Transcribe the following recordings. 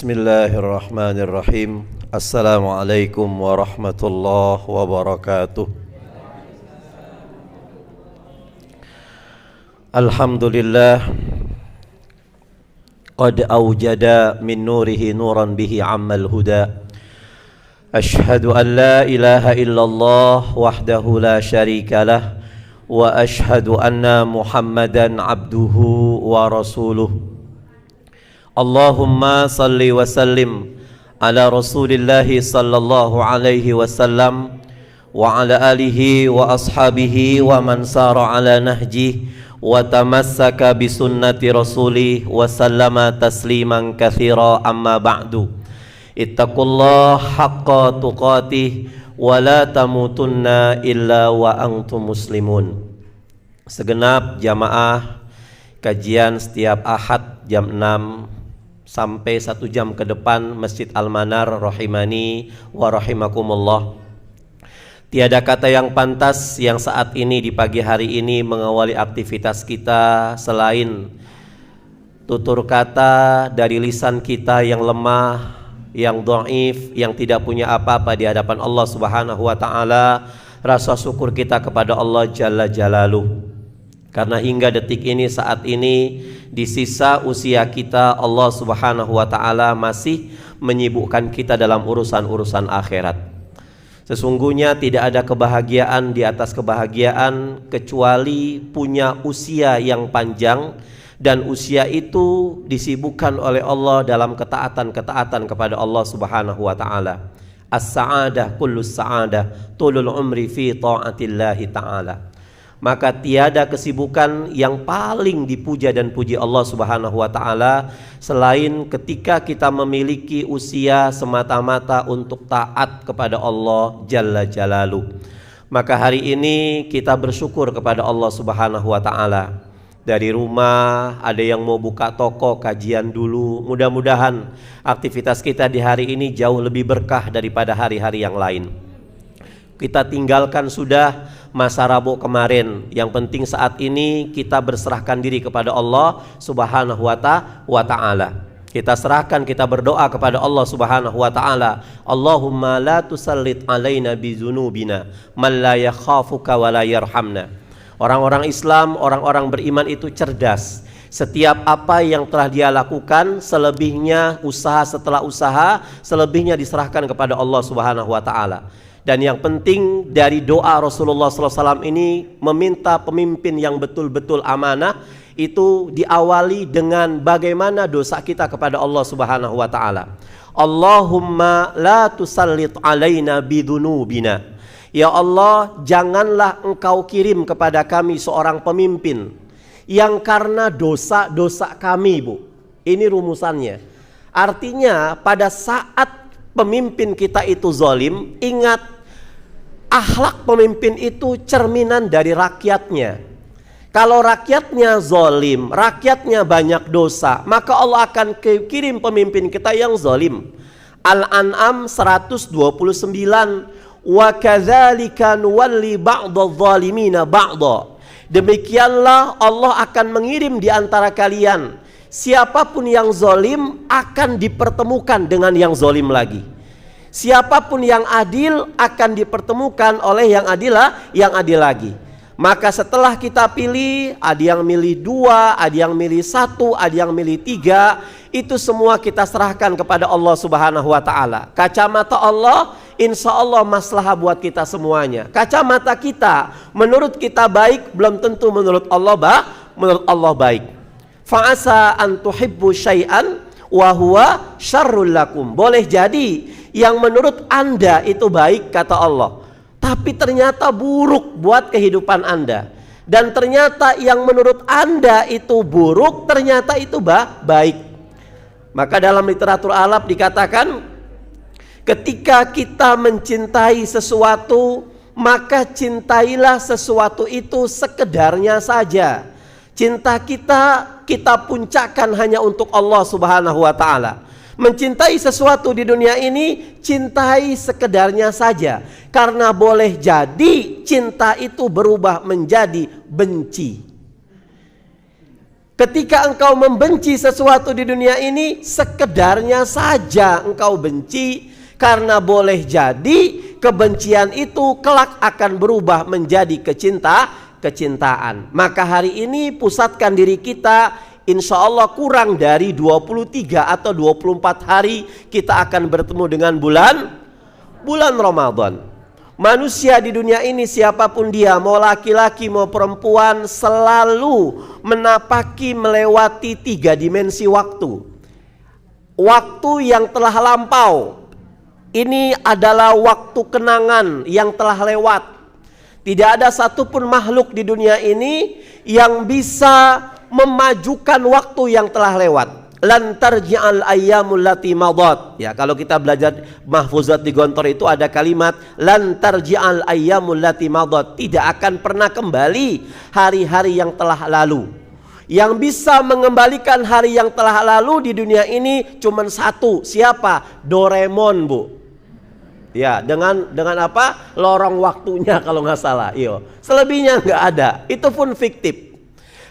Bismillahirrahmanirrahim. Assalamualaikum warahmatullahi wabarakatuh. Alhamdulillah qad awjada min nurihi nuran bihi ammal huda. Ashhadu an la ilaha illallah wahdahu la syarika lah wa ashhadu anna Muhammadan abduhu wa rasuluh. Allahumma salli wa sallim ala rasulillahi sallallahu alaihi wasallam wa ala alihi wa ashabihi wa man sara ala nahjih wa tamassaka bi sunnati rasulih wa sallama tasliman katsira amma ba'du. Ittaqullaha haqqa tuqatih wa la tamutunna illa wa antum muslimun. Segenap jamaah kajian setiap Ahad jam 6 sampai 1 jam ke depan Masjid Al-Manar rahimani wa rahimakumullah. Tiada kata yang pantas yang saat ini di pagi hari ini mengawali aktivitas kita selain tutur kata dari lisan kita yang lemah, yang dhaif, yang tidak punya apa-apa di hadapan Allah Subhanahu wa taala. Rasa syukur kita kepada Allah Jalla Jalaluh. Karena hingga detik ini, saat ini, di sisa usia kita, Allah Subhanahu wa ta'ala masih menyibukkan kita dalam urusan-urusan akhirat. Sesungguhnya tidak ada kebahagiaan di atas kebahagiaan kecuali punya usia yang panjang, dan usia itu disibukkan oleh Allah dalam ketaatan-ketaatan kepada Allah Subhanahu wa ta'ala. As-sa'adah kullus sa'adah tulul umri fi ta'atillahi ta'ala. Maka tiada kesibukan yang paling dipuja dan puji Allah Subhanahu wa ta'ala selain ketika kita memiliki usia semata-mata untuk taat kepada Allah Jalla Jalaluh. Maka hari ini kita bersyukur kepada Allah Subhanahu wa ta'ala. Dari rumah ada yang mau buka toko kajian dulu. Mudah-mudahan aktivitas kita di hari ini jauh lebih berkah daripada hari-hari yang lain. Kita tinggalkan sudah masa Rabu kemarin. Yang penting saat ini kita berserahkan diri kepada Allah Subhanahu wa ta'ala. Kita serahkan, kita berdoa kepada Allah Subhanahu wa ta'ala. Allahumma la tusallit alaina bizunubina man la yakhafuka wa la yarhamna. Orang-orang Islam, orang-orang beriman itu cerdas. Setiap apa yang telah dia lakukan, selebihnya usaha setelah usaha, selebihnya diserahkan kepada Allah Subhanahu wa ta'ala. Dan yang penting dari doa Rasulullah SAW ini meminta pemimpin yang betul-betul amanah itu diawali dengan bagaimana dosa kita kepada Allah Subhanahu wa ta'ala. Allahumma la tusallit alaina bidunubina. Ya Allah, janganlah engkau kirim kepada kami seorang pemimpin yang karena dosa-dosa kami, Bu. Ini rumusannya. Artinya pada saat pemimpin kita itu zalim, ingat akhlak pemimpin itu cerminan dari rakyatnya. Kalau rakyatnya zalim, rakyatnya banyak dosa, maka Allah akan kirim pemimpin kita yang zalim. Al-An'am 129. Wa kadzalika nuwalli ba'dadh zalimina ba'dha. Demikianlah Allah akan mengirim di antara kalian siapapun yang zalim akan dipertemukan dengan yang zalim lagi. Siapapun yang adil akan dipertemukan oleh yang adil lagi. Maka setelah kita pilih, ada yang milih 2, ada yang milih 1, ada yang milih 3, itu semua kita serahkan kepada Allah Subhanahu wa ta'ala. Kacamata Allah, insya Allah maslahah buat kita semuanya. Kacamata kita, menurut kita baik, belum tentu menurut Allah baik. Fa'asa an tuhibbu syai'an wa huwa syarrul lakum. Boleh jadi yang menurut Anda itu baik kata Allah, tapi ternyata buruk buat kehidupan Anda. Dan ternyata yang menurut Anda itu buruk, ternyata itu baik. Maka dalam literatur Arab dikatakan, ketika kita mencintai sesuatu, maka cintailah sesuatu itu sekedarnya saja. Cinta kita puncakkan hanya untuk Allah Subhanahu wa ta'ala. Mencintai sesuatu di dunia ini, cintai sekedarnya saja. Karena boleh jadi cinta itu berubah menjadi benci. Ketika engkau membenci sesuatu di dunia ini, sekedarnya saja engkau benci, karena boleh jadi kebencian itu kelak akan berubah menjadi kecintaan. Maka hari ini pusatkan diri kita, insya Allah kurang dari 23 atau 24 hari kita akan bertemu dengan bulan Ramadan. Manusia di dunia ini siapapun dia, mau laki-laki mau perempuan, selalu menapaki melewati 3 dimensi waktu. Waktu yang telah lampau, ini adalah waktu kenangan yang telah lewat. Tidak ada satupun makhluk di dunia ini yang bisa memajukan waktu yang telah lewat. Lan tarji'al ayyamul lati madat. Ya, kalau kita belajar mahfuzat di Gontor itu ada kalimat lan tarji'al ayyamul lati madat. Tidak akan pernah kembali hari-hari yang telah lalu. Yang bisa mengembalikan hari yang telah lalu di dunia ini cuma satu. Siapa? Doraemon, Bu. Ya, dengan apa? Lorong waktunya kalau nggak salah. Iyo. Selebihnya nggak ada. Itu pun fiktif.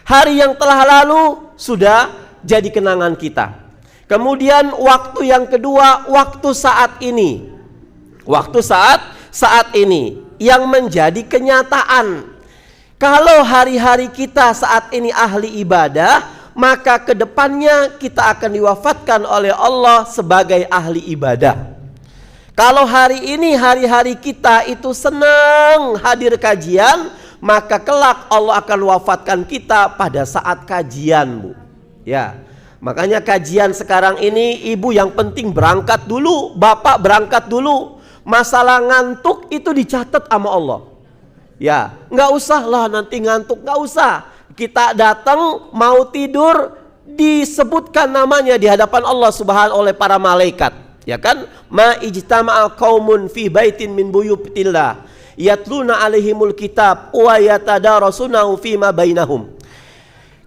Hari yang telah lalu sudah jadi kenangan kita. Kemudian waktu yang kedua, waktu saat ini. Waktu saat ini yang menjadi kenyataan. Kalau hari-hari kita saat ini ahli ibadah, maka kedepannya kita akan diwafatkan oleh Allah sebagai ahli ibadah. Kalau hari ini hari-hari kita itu senang hadir kajian, maka kelak Allah akan wafatkan kita pada saat kajian, Bu. Ya, makanya kajian sekarang ini ibu yang penting berangkat dulu, bapak berangkat dulu. Masalah ngantuk itu dicatat sama Allah. Ya, nggak usah lah nanti ngantuk, nggak usah. Kita datang mau tidur disebutkan namanya di hadapan Allah Subhanahu oleh para malaikat. Ya kan? Ma ijtama'a qaumun fi baitin min buyutillah yatluna alaihimul kitab wa yatadarasunahu fima bainahum.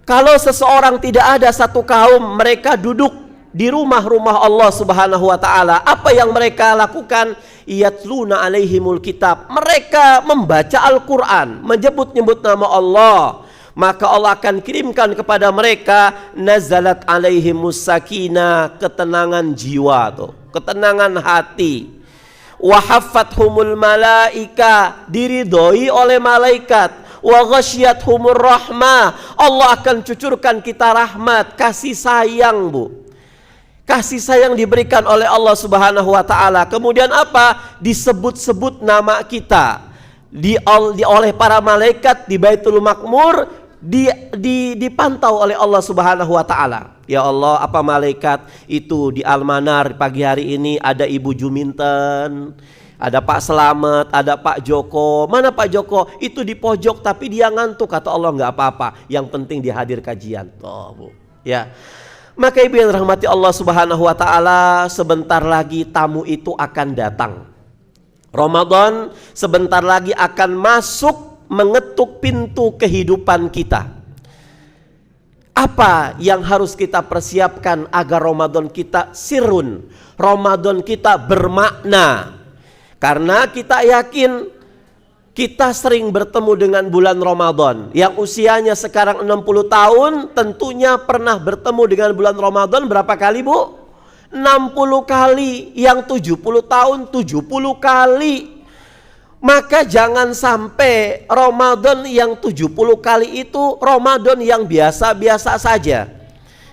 Kalau seseorang tidak ada satu kaum mereka duduk di rumah-rumah Allah Subhanahu wa taala, apa yang mereka lakukan? Yatluna alaihimul kitab. Mereka membaca Al-Qur'an, menyebut-nyebut nama Allah. Maka Allah akan kirimkan kepada mereka nazalat alaihimus sakinah, ketenangan jiwa tuh, ketenangan hati. Wa haffathumul malaika, diridhoi oleh malaikat. Wa ghasyiyatuhumur rahmah, Allah akan cucurkan kita rahmat, kasih sayang, Bu. Kasih sayang diberikan oleh Allah Subhanahu wa taala. Kemudian apa? Disebut-sebut nama kita. Oleh para malaikat di Baitul Makmur, dipantau oleh Allah Subhanahu wa taala. Ya Allah, apa malaikat itu di Almanar pagi hari ini ada Ibu Juminten, ada Pak Selamet, ada Pak Joko. Mana Pak Joko? Itu di pojok tapi dia ngantuk. Kata Allah nggak apa-apa. Yang penting dia hadir kajian. Oh, Bu. Ya. Maka ibu yang rahmati Allah Subhanahu wa taala, sebentar lagi tamu itu akan datang. Ramadan sebentar lagi akan masuk mengetuk pintu kehidupan kita. Apa yang harus kita persiapkan agar Ramadan kita sirrun, Ramadan kita bermakna? Karena kita yakin kita sering bertemu dengan bulan Ramadan. Yang usianya sekarang 60 tahun tentunya pernah bertemu dengan bulan Ramadan berapa kali, Bu? 60 kali. Yang 70 tahun 70 kali. Maka jangan sampai Ramadan yang 70 kali itu Ramadan yang biasa-biasa saja.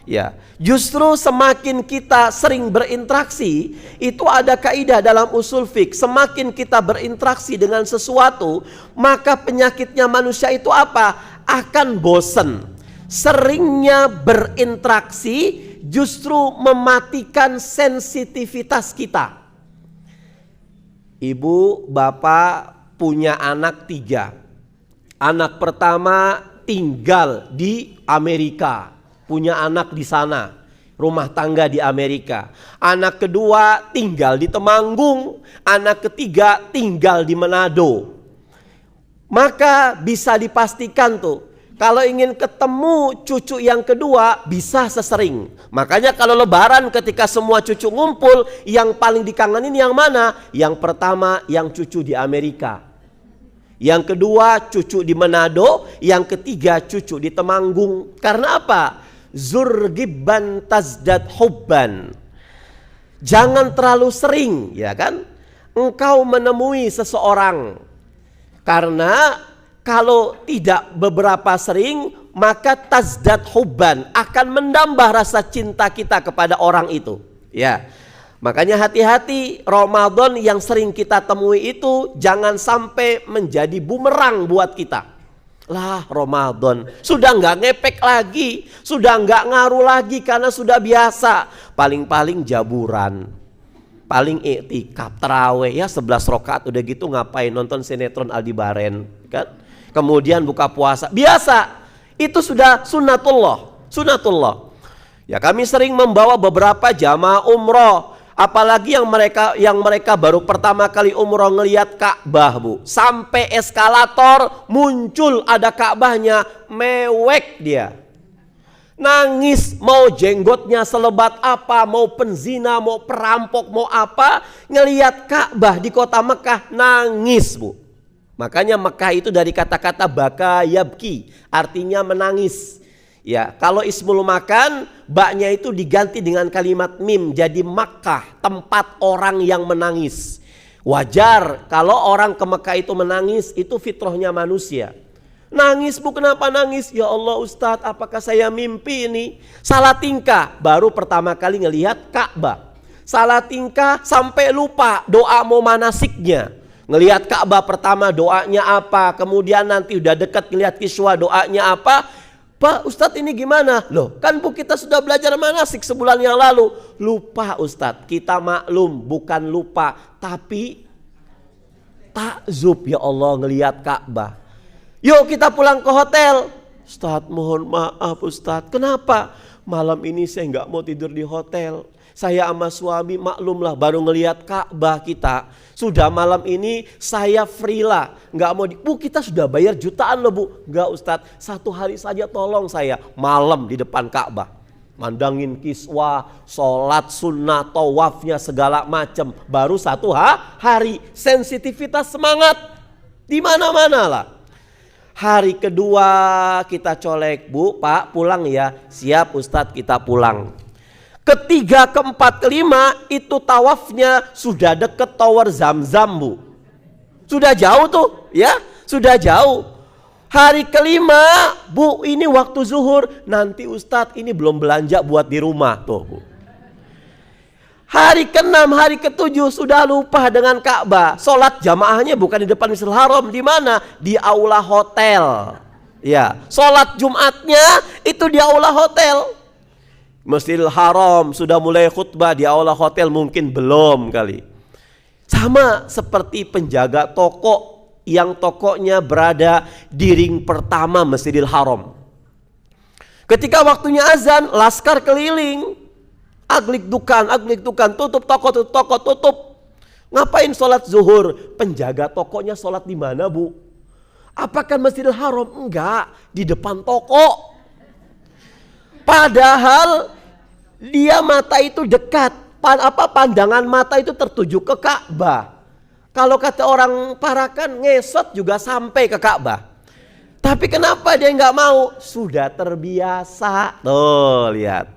Ya, justru semakin kita sering berinteraksi, itu ada kaidah dalam usul fiqh, semakin kita berinteraksi dengan sesuatu, maka penyakitnya manusia itu apa? Akan bosen. Seringnya berinteraksi justru mematikan sensitivitas kita. Ibu, bapak punya anak 3. Anak pertama tinggal di Amerika, punya anak di sana, rumah tangga di Amerika. Anak kedua tinggal di Temanggung, anak ketiga tinggal di Manado. Maka bisa dipastikan tuh, kalau ingin ketemu cucu yang kedua bisa sesering. Makanya kalau lebaran ketika semua cucu ngumpul, yang paling dikangenin yang mana? Yang pertama yang cucu di Amerika. Yang kedua cucu di Manado, yang ketiga cucu di Temanggung. Karena apa? Zurgibban tazdad hubban. Jangan terlalu sering, ya kan, engkau menemui seseorang. Karena kalau tidak beberapa sering, maka tazdad hubban, akan menambah rasa cinta kita kepada orang itu. Ya. Makanya hati-hati, Ramadan yang sering kita temui itu jangan sampai menjadi bumerang buat kita. Lah, Ramadan sudah nggak ngepek lagi, sudah nggak ngaruh lagi karena sudah biasa. Paling-paling jaburan, paling iktikaf, taraweh ya 11 rakaat, udah gitu ngapain, nonton sinetron Aldebaran kan? Kemudian buka puasa, biasa. Itu sudah sunnatullah. Ya, kami sering membawa beberapa jamaah umroh. Apalagi yang mereka baru pertama kali umroh ngelihat Ka'bah, Bu. Sampai eskalator muncul ada Ka'bahnya, mewek dia. Nangis, mau jenggotnya selebat apa, mau penzina, mau perampok, mau apa, ngelihat Ka'bah di kota Mekah, nangis, Bu. Makanya Mekah itu dari kata-kata baka yabki, artinya menangis. Ya, kalau ismul makan, baknya itu diganti dengan kalimat mim, jadi Makkah, tempat orang yang menangis. Wajar kalau orang ke Mekah itu menangis, itu fitrahnya manusia. Nangis, Bu, kenapa nangis? Ya Allah Ustadz, apakah saya mimpi ini? Salah tingkah, baru pertama kali ngelihat Ka'bah. Salah tingkah sampai lupa doa mau manasiknya. Ngelihat Ka'bah pertama doanya apa, kemudian nanti udah dekat ngelihat kiswa doanya apa. Pak Ustadz ini gimana? Loh, kan Bu kita sudah belajar manasik sebulan yang lalu. Lupa Ustadz, kita maklum, bukan lupa, tapi takzub, ya Allah ngelihat Ka'bah. Yuk kita pulang ke hotel. Ustadz mohon maaf Ustadz, kenapa? Malam ini saya nggak mau tidur di hotel. Saya sama suami maklumlah baru ngelihat Ka'bah kita. Sudah malam ini saya free lah, nggak mau Bu kita sudah bayar jutaan loh Bu. Nggak Ustadz, 1 hari saja tolong saya malam di depan Ka'bah. Mandangin kiswa, sholat sunnah, tawafnya segala macam. Baru 1 hari, sensitivitas semangat di mana-mana lah. Hari kedua kita colek, Bu Pak pulang ya. Siap Ustadz, kita pulang. Ketiga, keempat, kelima itu tawafnya sudah deket tower Zam-Zam, Bu. Sudah jauh tuh ya, sudah jauh. Hari kelima, Bu ini waktu zuhur, nanti Ustadz ini belum belanja buat di rumah tuh, Bu. Hari ke-6, hari ke-7 sudah lupa dengan Ka'bah. Sholat jamaahnya bukan di depan Masjidil Haram, di mana? Di aula hotel. Ya, sholat Jumatnya itu di aula hotel. Masjidil Haram sudah mulai khutbah, di aula hotel mungkin belum kali. Sama seperti penjaga toko yang tokonya berada di ring pertama Masjidil Haram. Ketika waktunya azan, laskar keliling. Aglik dukan, tutup toko, tutup. Ngapain sholat zuhur? Penjaga tokonya sholat di mana, Bu? Apakah Masjidil Haram? Enggak, di depan toko. Padahal dia mata itu dekat, pandangan mata itu tertuju ke Ka'bah. Kalau kata orang Parakan, ngesot juga sampai ke Ka'bah. Tapi kenapa dia nggak mau? Sudah terbiasa. Tuh lihat.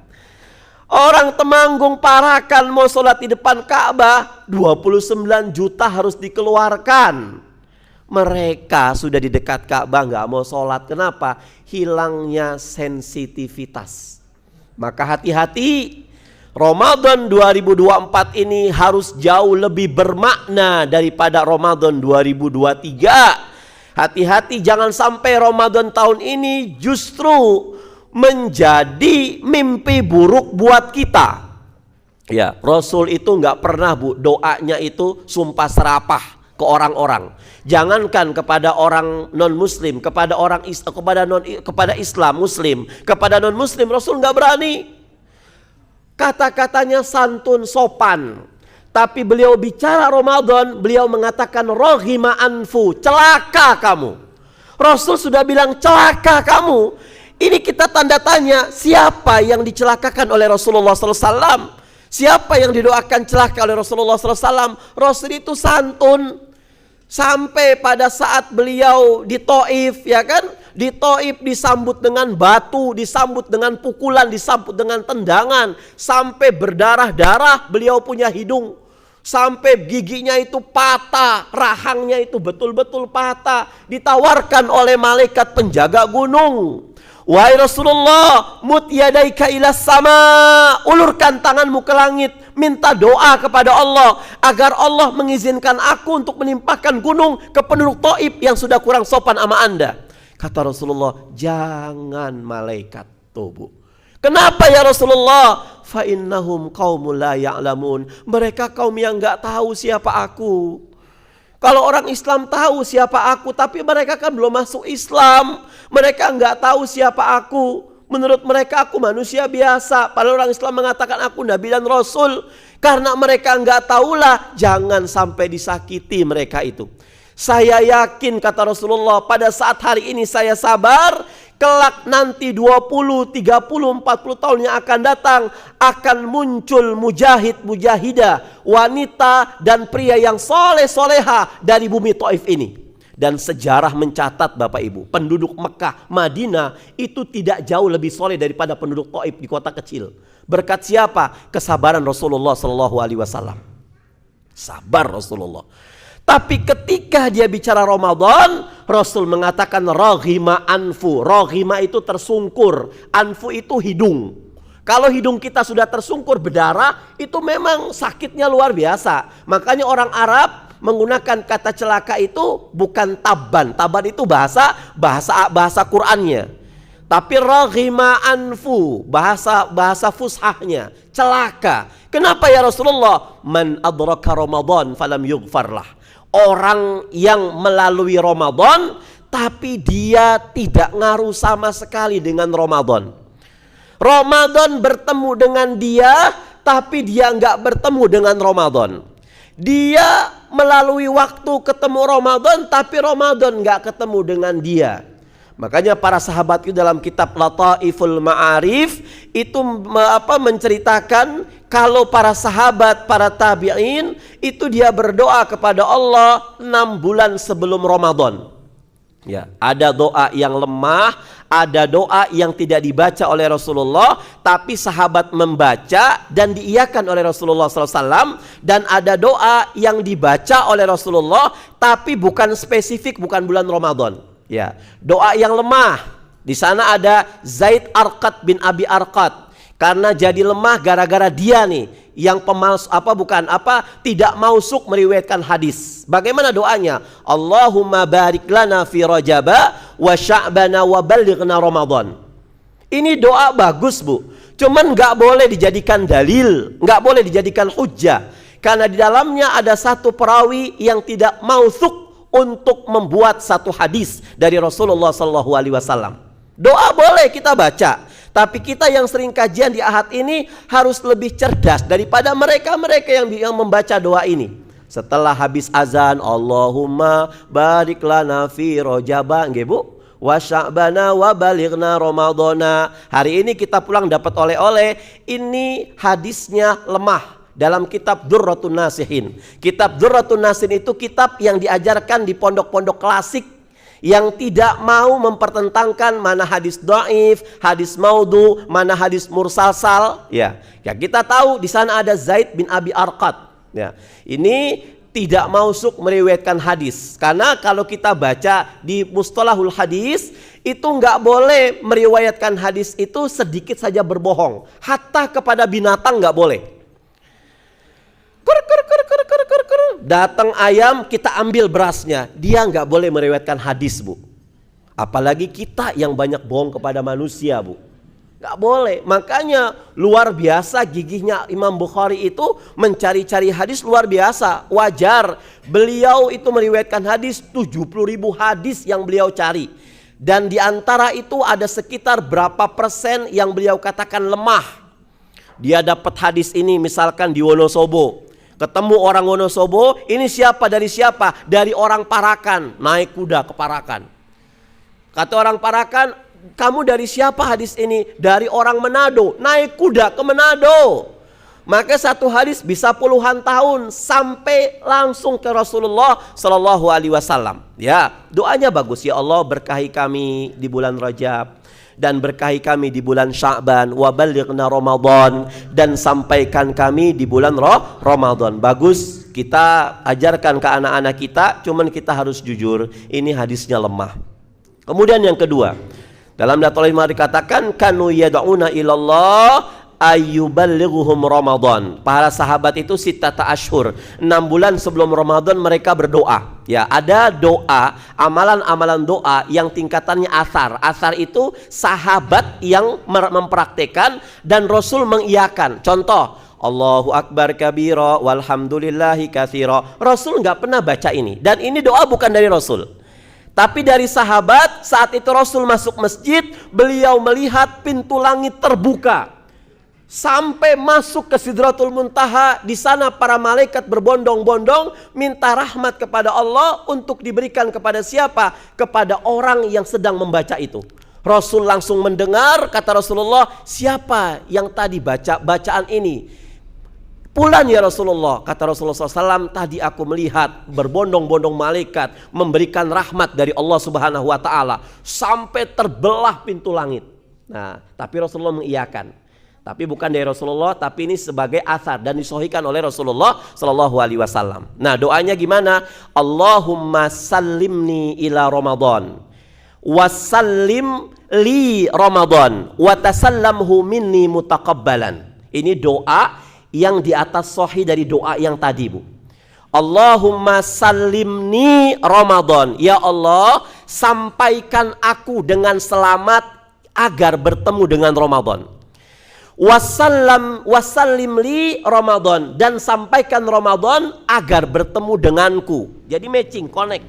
Orang Temanggung Parakan mau sholat di depan Ka'bah, 29 juta harus dikeluarkan. Mereka sudah di dekat Ka'bah nggak mau sholat. Kenapa? Hilangnya sensitivitas. Maka hati-hati, Ramadan 2024 ini harus jauh lebih bermakna daripada Ramadan 2023. Hati-hati jangan sampai Ramadan tahun ini justru menjadi mimpi buruk buat kita. Ya, Rasul itu nggak pernah, Bu, doanya itu sumpah serapah ke orang-orang. Jangankan kepada orang non muslim, kepada Islam muslim, kepada non muslim Rasul nggak berani. Kata-katanya santun sopan. Tapi beliau bicara Ramadan, beliau mengatakan rohima anfu, celaka kamu. Rasul sudah bilang celaka kamu. Ini kita tanda tanya, siapa yang dicelakakan oleh Rasulullah SAW? Siapa yang didoakan celaka oleh Rasulullah SAW? Rasul itu santun. Sampai pada saat beliau di Taif, ya kan? Di Taif disambut dengan batu, disambut dengan pukulan, disambut dengan tendangan, sampai berdarah-darah beliau punya hidung. Sampai giginya itu patah, rahangnya itu betul-betul patah. Ditawarkan oleh malaikat penjaga gunung. Wahai Rasulullah, mut yadaika ilas sama, ulurkan tanganmu ke langit, minta doa kepada Allah agar Allah mengizinkan aku untuk menimpakan gunung ke penduduk Taif yang sudah kurang sopan sama Anda. Kata Rasulullah, jangan malaikat. Tuh, kenapa ya Rasulullah? Fa innahum qaumul la ya'lamun. Mereka kaum yang enggak tahu siapa aku. Kalau orang Islam tahu siapa aku, tapi mereka kan belum masuk Islam. Mereka enggak tahu siapa aku. Menurut mereka aku manusia biasa. Padahal orang Islam mengatakan aku Nabi dan Rasul. Karena mereka enggak tahulah, jangan sampai disakiti mereka itu. Saya yakin, kata Rasulullah, pada saat hari ini saya sabar, kelak nanti 20, 30, 40 tahun yang akan datang akan muncul mujahid, mujahidah, wanita dan pria yang soleh-soleha dari bumi Taif ini. Dan sejarah mencatat Bapak Ibu, penduduk Mekah, Madinah itu tidak jauh lebih soleh daripada penduduk Taif di kota kecil. Berkat siapa? Kesabaran Rasulullah SAW. Sabar Rasulullah. Tapi ketika dia bicara Ramadan, Rasul mengatakan raghima anfu. Raghima itu tersungkur, anfu itu hidung. Kalau hidung kita sudah tersungkur berdarah, itu memang sakitnya luar biasa. Makanya orang Arab menggunakan kata celaka itu bukan taban. Taban itu bahasa Qur'annya. Tapi raghima anfu, bahasa fushahnya, celaka. Kenapa ya Rasulullah? Man adraka Ramadan falam yughfarlah. Orang yang melalui Ramadan tapi dia tidak ngaruh sama sekali dengan Ramadan. Ramadan bertemu dengan dia tapi dia nggak bertemu dengan Ramadan. Dia melalui waktu ketemu Ramadan tapi Ramadan nggak ketemu dengan dia. Makanya para sahabat itu dalam kitab Lataiful Ma'arif itu menceritakan kalau para sahabat, para tabi'in itu dia berdoa kepada Allah 6 bulan sebelum Ramadan. Ya, ada doa yang lemah, ada doa yang tidak dibaca oleh Rasulullah, tapi sahabat membaca dan diiyakan oleh Rasulullah SAW. Dan ada doa yang dibaca oleh Rasulullah, tapi bukan spesifik, bukan bulan Ramadan. Ya, doa yang lemah. Di sana ada Zaid Arqad bin Abi Arqad. Karena jadi lemah gara-gara dia nih yang tidak mausuk meriwayatkan hadis. Bagaimana doanya? Allahumma barik lana fi Rajaba wa Sya'bana wa ballighna Ramadan. Ini doa bagus, Bu. Cuman nggak boleh dijadikan dalil, nggak boleh dijadikan hujjah. Karena di dalamnya ada satu perawi yang tidak mausuk untuk membuat satu hadis dari Rasulullah SAW. Doa boleh kita baca, tapi kita yang sering kajian di Ahad ini harus lebih cerdas daripada mereka yang membaca doa ini. Setelah habis azan, Allahumma barik lana fi Rajaba, nggih Bu, wa Sya'bana wa balighna Ramadana. Hari ini kita pulang dapat oleh-oleh, ini hadisnya lemah. Dalam kitab Durratun Nasihin. Kitab Durratun Nasihin itu kitab yang diajarkan di pondok-pondok klasik yang tidak mau mempertentangkan mana hadis dhaif, hadis maudhu, mana hadis mursalsal. Ya, kita tahu di sana ada Zaid bin Abi Arqad. Ya, ini tidak mausuk meriwayatkan hadis. Karena kalau kita baca di mustalahul hadis itu nggak boleh meriwayatkan hadis itu sedikit saja berbohong. Hatta kepada binatang nggak boleh. Datang ayam, kita ambil berasnya. Dia nggak boleh meriwayatkan hadis, Bu. Apalagi kita yang banyak bohong kepada manusia, Bu. Nggak boleh. Makanya luar biasa gigihnya Imam Bukhari itu mencari-cari hadis luar biasa. Wajar. Beliau itu meriwayatkan hadis 70.000 hadis yang beliau cari. Dan di antara itu ada sekitar berapa persen yang beliau katakan lemah. Dia dapat hadis ini misalkan di Wonosobo. Ketemu orang Wonosobo, ini siapa dari siapa? Dari orang Parakan, naik kuda ke Parakan. Kata orang Parakan, kamu dari siapa hadis ini? Dari orang Manado, naik kuda ke Manado. Maka satu hadis bisa puluhan tahun sampai langsung ke Rasulullah Shallallahu Alaihi Wasallam. Ya, doanya bagus. Ya Allah, berkahi kami di bulan Rajab dan berkahi kami di bulan Sya'ban, wa ballighna Ramadan, dan sampaikan kami di bulan Ramadan. Bagus, kita ajarkan ke anak-anak kita, cuman kita harus jujur, ini hadisnya lemah. Kemudian yang kedua, dalam Datul Hikmah dikatakan kanu yad'una ilallah ayyuballighuhum Ramadan. Para sahabat itu sittata ashur, 6 bulan sebelum Ramadan mereka berdoa. Ya, ada doa, amalan-amalan doa yang tingkatannya asar. Asar itu sahabat yang mempraktekkan dan Rasul mengiyakan. Contoh, Allahu Akbar kabira walhamdulillahi katsira. Rasul nggak pernah baca ini, dan ini doa bukan dari Rasul, tapi dari sahabat. Saat itu Rasul masuk masjid, beliau melihat pintu langit terbuka sampai masuk ke Sidratul Muntaha. Di sana para malaikat berbondong-bondong minta rahmat kepada Allah untuk diberikan kepada siapa? Kepada orang yang sedang membaca itu. Rasul langsung mendengar, kata Rasulullah, siapa yang tadi baca bacaan ini? Pulan ya Rasulullah, kata Rasulullah SAW, tadi aku melihat berbondong-bondong malaikat memberikan rahmat dari Allah Subhanahu wa Ta'ala sampai terbelah pintu langit. Nah, tapi Rasulullah mengiyakan. Tapi bukan dari Rasulullah, tapi ini sebagai asar dan disahihkan oleh Rasulullah Sallallahu Alaihi Wasallam. Nah, doanya gimana? Allahumma sallimni ila Ramadan, wasallim li Ramadan, watasallamhu minni mutaqabbalan. Ini doa yang di atas sahih dari doa yang tadi, Bu. Allahumma sallimni Ramadan. Ya Allah, sampaikan aku dengan selamat agar bertemu dengan Ramadan. Wasallim li Ramadan, dan sampaikan Ramadan agar bertemu denganku. Jadi matching, connect.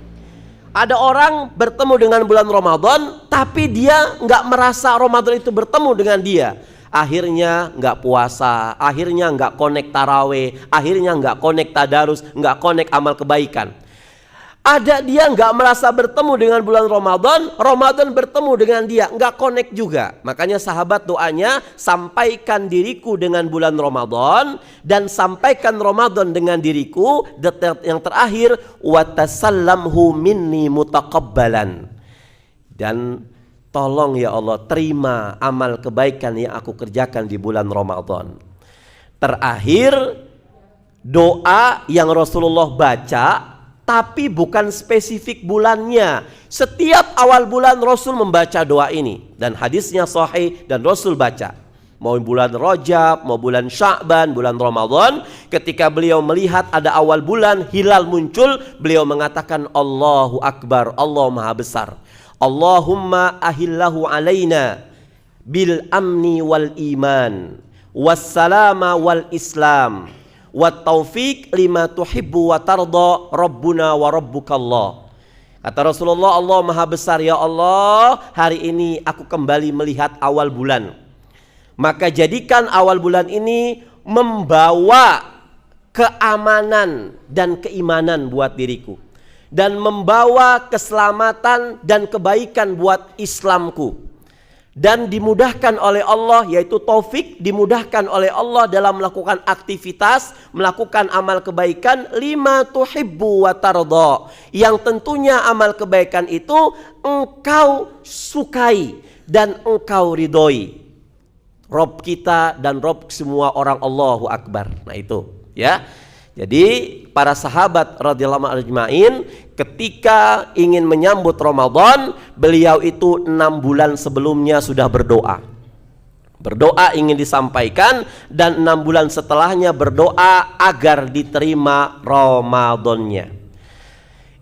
Ada orang bertemu dengan bulan Ramadan, tapi dia nggak merasa Ramadan itu bertemu dengan dia. Akhirnya nggak puasa, akhirnya nggak connect taraweh, akhirnya nggak connect tadarus, nggak connect amal kebaikan. Ada dia nggak merasa bertemu dengan bulan Ramadan, Ramadan bertemu dengan dia, nggak connect juga. Makanya sahabat doanya, sampaikan diriku dengan bulan Ramadan dan sampaikan Ramadan dengan diriku. Yang terakhir, watasallamhu minni mutaqabbalan. Dan tolong ya Allah, terima amal kebaikan yang aku kerjakan di bulan Ramadan. Terakhir, doa yang Rasulullah baca, tapi bukan spesifik bulannya. Setiap awal bulan Rasul membaca doa ini, dan hadisnya sahih dan Rasul baca. Mau bulan Rajab, mau bulan Sya'ban, bulan Ramadan, ketika beliau melihat ada awal bulan hilal muncul, beliau mengatakan Allahu Akbar, Allah Maha Besar. Allahumma ahillahu alaina bil amni wal iman wassalama wal islam wa taufiq lima tuhibbu wa tarda rabbuna wa rabbukallah. Kata Rasulullah, Allah Maha Besar, ya Allah, hari ini aku kembali melihat awal bulan. Maka jadikan awal bulan ini membawa keamanan dan keimanan buat diriku, dan membawa keselamatan dan kebaikan buat Islamku. Dan dimudahkan oleh Allah, yaitu taufik, dimudahkan oleh Allah dalam melakukan aktivitas, melakukan amal kebaikan, lima tuhibbu wa tarda, yang tentunya amal kebaikan itu engkau sukai dan engkau ridhoi. Rob kita dan Rob semua orang, Allahu Akbar. Nah itu ya. Jadi para sahabat radhiyallahu anhum ajma'in ketika ingin menyambut Ramadan, beliau itu 6 bulan sebelumnya sudah berdoa. Berdoa ingin disampaikan, dan 6 bulan setelahnya berdoa agar diterima Ramadannya.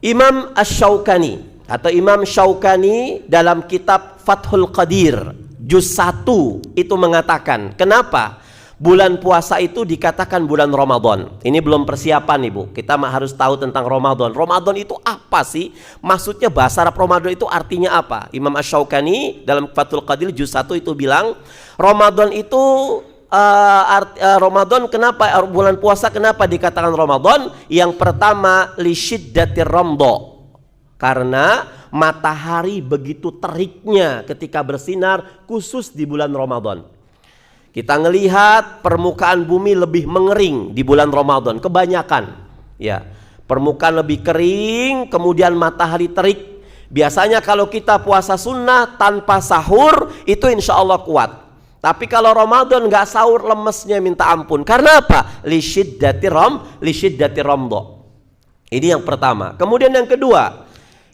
Imam Asy-Syaukani atau Imam Syaukani dalam kitab Fathul Qadir juz 1 itu mengatakan, kenapa bulan puasa itu dikatakan bulan Ramadan? Ini belum persiapan Ibu. Kita harus tahu tentang Ramadan. Ramadan itu apa sih? Maksudnya bahasa Arab Ramadan itu artinya apa? Imam Asy-Syaukani dalam Fathul Qadir juz 1 itu bilang, Ramadan itu Ramadan, kenapa bulan puasa kenapa dikatakan Ramadan? Yang pertama, li syiddatir ramdha. Karena matahari begitu teriknya ketika bersinar, khusus di bulan Ramadan. Kita ngelihat permukaan bumi lebih mengering di bulan Ramadan, kebanyakan. Ya, permukaan lebih kering, kemudian matahari terik. Biasanya kalau kita puasa sunnah tanpa sahur, itu insya Allah kuat. Tapi kalau Ramadan nggak sahur, lemesnya minta ampun. Karena apa? Lisyiddati ramdo. Ini yang pertama. Kemudian yang kedua,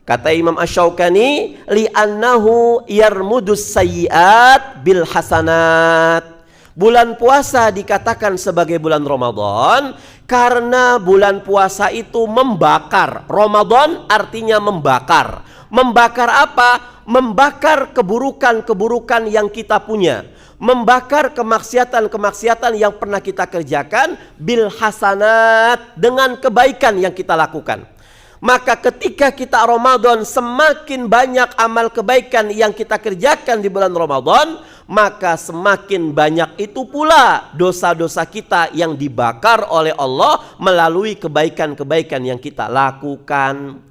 kata Imam Asy-Syaukani, li'annahu yarmudus sayyi'at bil hasanat. Bulan puasa dikatakan sebagai bulan Ramadan karena bulan puasa itu membakar. Ramadan artinya membakar. Membakar apa? Membakar keburukan-keburukan yang kita punya. Membakar kemaksiatan-kemaksiatan yang pernah kita kerjakan bil hasanat, dengan kebaikan yang kita lakukan. Maka ketika kita Ramadan, semakin banyak amal kebaikan yang kita kerjakan di bulan Ramadan, maka semakin banyak itu pula dosa-dosa kita yang dibakar oleh Allah melalui kebaikan-kebaikan yang kita lakukan.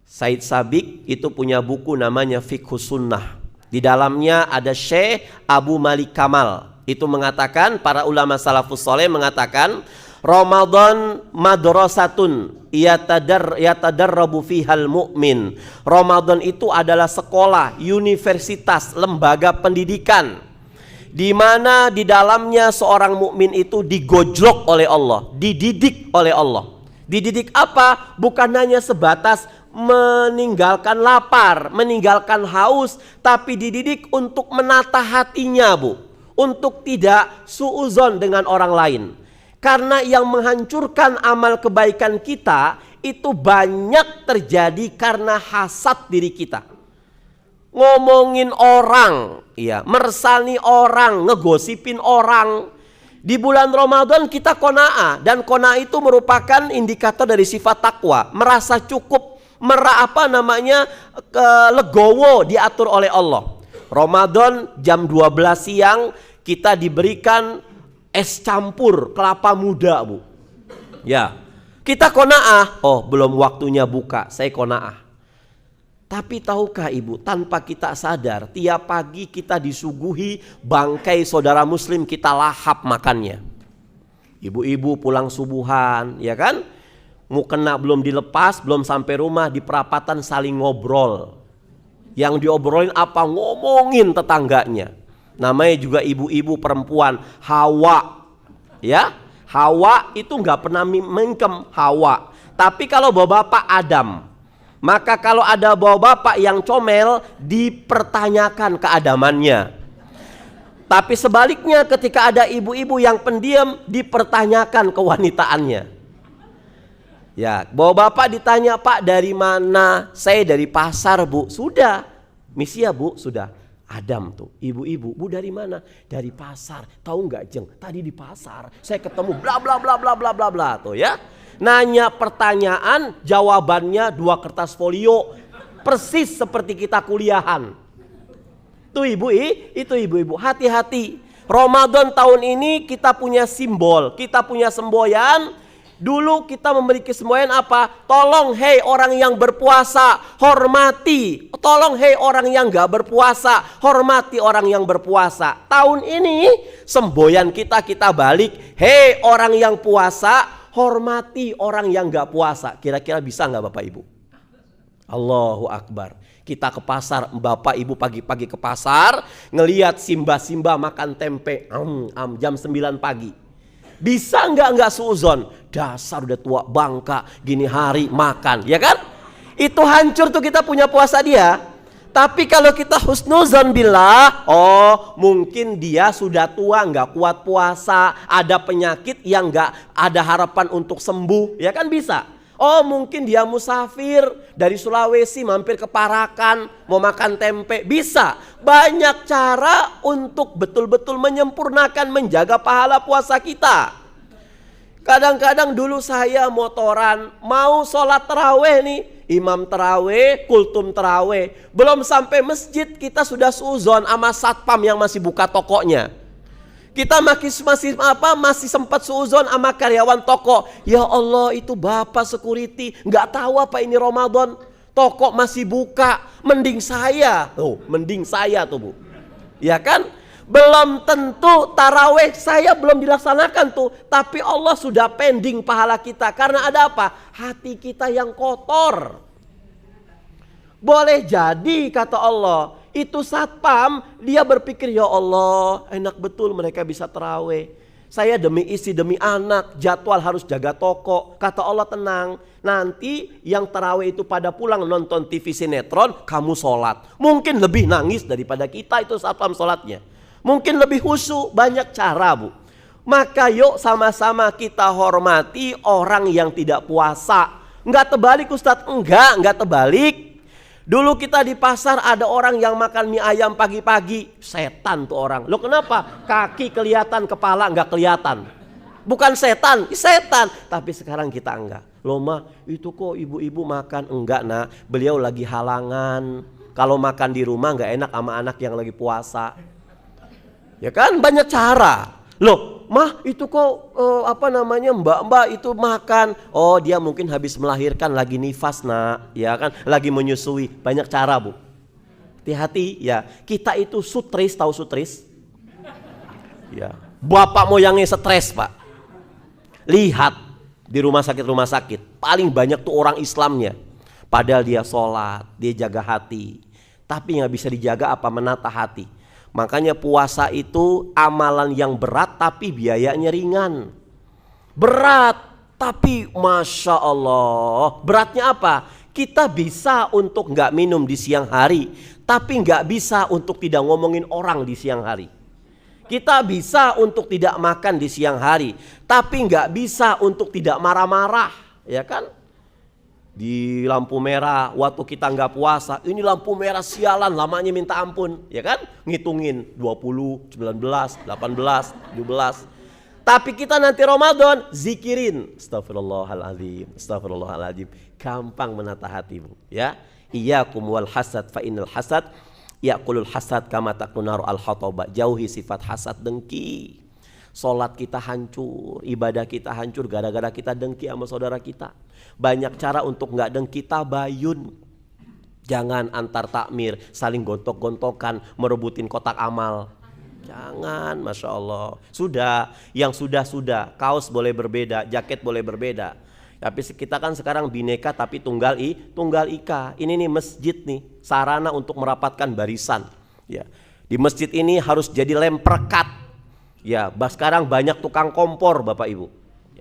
Said Sabiq itu punya buku namanya Fiqhus Sunnah. Di dalamnya ada Syekh Abu Malik Kamal. Itu mengatakan, para ulama salafus soleh mengatakan, Ramadan madrasatun yatadarrabu fihal mu'min. Ramadan itu adalah sekolah, universitas, lembaga pendidikan, di mana di dalamnya seorang mukmin itu digojlok oleh Allah, dididik oleh Allah. Dididik apa? Bukan hanya sebatas meninggalkan lapar, meninggalkan haus, tapi dididik untuk menata hatinya, Bu, untuk tidak suuzon dengan orang lain. Karena yang menghancurkan amal kebaikan kita itu banyak terjadi karena hasad diri kita. Ngomongin orang, ya, meresani orang, ngegosipin orang. Di bulan Ramadan kita qanaah, dan qanaah itu merupakan indikator dari sifat takwa, merasa cukup, legowo diatur oleh Allah. Ramadan jam 12 siang kita diberikan es campur kelapa muda, Bu. Ya, kita qanaah, oh belum waktunya buka, saya qanaah. Tapi tahukah Ibu, tanpa kita sadar, tiap pagi kita disuguhi bangkai saudara muslim, kita lahap makannya. Ibu-ibu pulang subuhan, ya kan? Mukena belum dilepas, belum sampai rumah, di perapatan saling ngobrol. Yang diobrolin apa? Ngomongin tetangganya. Namanya juga ibu-ibu perempuan, Hawa. Ya, Hawa itu nggak pernah mengkem, Hawa. Tapi kalau bapak Adam. Maka kalau ada bapak yang comel, dipertanyakan keadamannya. Tapi sebaliknya ketika ada ibu-ibu yang pendiam, dipertanyakan kewanitaannya. Ya, bapak ditanya, Pak dari mana? Saya dari pasar, Bu. Sudah, misi ya, Bu, sudah. Adam tuh, ibu-ibu, Bu dari mana? Dari pasar. Tahu nggak, Jeng? Tadi di pasar saya ketemu bla bla bla bla bla bla bla tuh, ya. Nanya pertanyaan, jawabannya 2 kertas folio, persis seperti kita kuliahan. Tuh itu ibu-ibu, hati-hati. Ramadan tahun ini kita punya simbol, kita punya semboyan. Dulu kita memiliki semboyan apa? Tolong hei orang yang berpuasa, hormati. Tolong hei orang yang gak berpuasa, hormati orang yang berpuasa. Tahun ini semboyan kita balik, hei orang yang puasa, hormati orang yang gak puasa. Kira-kira bisa gak Bapak Ibu? Allahu Akbar. Kita ke pasar, Bapak Ibu pagi-pagi ke pasar, ngelihat simba-simba makan tempe jam 9 pagi. Bisa nggak suuzon? Dasar udah tua bangka, gini hari makan, ya kan? Itu hancur tuh kita punya puasa dia. Tapi kalau kita husnuzon billah, oh mungkin dia sudah tua, nggak kuat puasa, ada penyakit yang nggak ada harapan untuk sembuh, ya kan bisa. Oh mungkin dia musafir dari Sulawesi mampir ke Parakan mau makan tempe, bisa. Banyak cara untuk betul-betul menyempurnakan menjaga pahala puasa kita. Kadang-kadang dulu saya motoran mau sholat terawih nih, imam terawih, kultum terawih, belum sampai masjid kita sudah suuzon sama satpam yang masih buka tokonya. Kita masih sempat suuzon sama karyawan toko. Ya Allah, itu bapak security nggak tahu apa ini Ramadan, toko masih buka. Mending saya tuh, Bu. Ya kan? Belum tentu taraweh saya belum dilaksanakan tuh, tapi Allah sudah pending pahala kita. Karena ada apa? Hati kita yang kotor. Boleh jadi kata Allah, itu satpam dia berpikir, ya Allah enak betul mereka bisa taraweh. Saya demi istri, demi anak, jadwal harus jaga toko. Kata Allah, tenang, nanti yang taraweh itu pada pulang nonton TV sinetron, kamu sholat. Mungkin lebih nangis daripada kita itu satpam sholatnya. Mungkin lebih khusyuk, banyak cara bu. Maka yuk sama-sama kita hormati orang yang tidak puasa. Enggak terbalik Ustadz, enggak terbalik. Dulu kita di pasar ada orang yang makan mie ayam pagi-pagi. Setan tuh orang. Loh kenapa? Kaki kelihatan, kepala enggak kelihatan. Bukan setan, setan. Tapi sekarang kita enggak. Loh mah itu kok ibu-ibu makan. Enggak nak, beliau lagi halangan. Kalau makan di rumah enggak enak sama anak yang lagi puasa. Ya kan banyak cara. Loh mah itu kok mbak-mbak itu makan. Oh dia mungkin habis melahirkan lagi nifas nak. Ya kan lagi menyusui. Banyak cara bu. Hati-hati ya. Kita itu sutris, tahu sutris? Ya. Bapak moyangnya stres pak. Lihat di rumah sakit. Paling banyak tuh orang Islamnya. Padahal dia sholat, dia jaga hati. Tapi nggak bisa dijaga apa? Menata hati. Makanya puasa itu amalan yang berat tapi biayanya ringan. Berat tapi Masya Allah. Beratnya apa? Kita bisa untuk nggak minum di siang hari, tapi nggak bisa untuk tidak ngomongin orang di siang hari. Kita bisa untuk tidak makan di siang hari, tapi nggak bisa untuk tidak marah-marah, ya kan? Di lampu merah waktu kita nggak puasa, ini lampu merah sialan lamanya minta ampun, ya kan? Ngitungin 20, 19, 18, 17. Tapi kita nanti Ramadan zikirin astagfirullahaladzim, astagfirullahaladzim. Gampang menata hati bu, ya. Iyyakum wal hasad fa innal hasad yaqulul hasad kama takunaru al hataba. Jauhi sifat hasad, dengki. Sholat kita hancur, ibadah kita hancur gara-gara kita dengki sama saudara kita. Banyak cara untuk nggak dengki, tabayun. Jangan antar takmir saling gontok-gontokan merebutin kotak amal. Jangan, Masya Allah. Sudah, yang sudah. Kaos boleh berbeda, jaket boleh berbeda. Tapi kita kan sekarang bineka tapi tunggal ika. Ini nih masjid nih, sarana untuk merapatkan barisan. Ya, di masjid ini harus jadi lem perekat. Ya, sekarang banyak tukang kompor Bapak Ibu.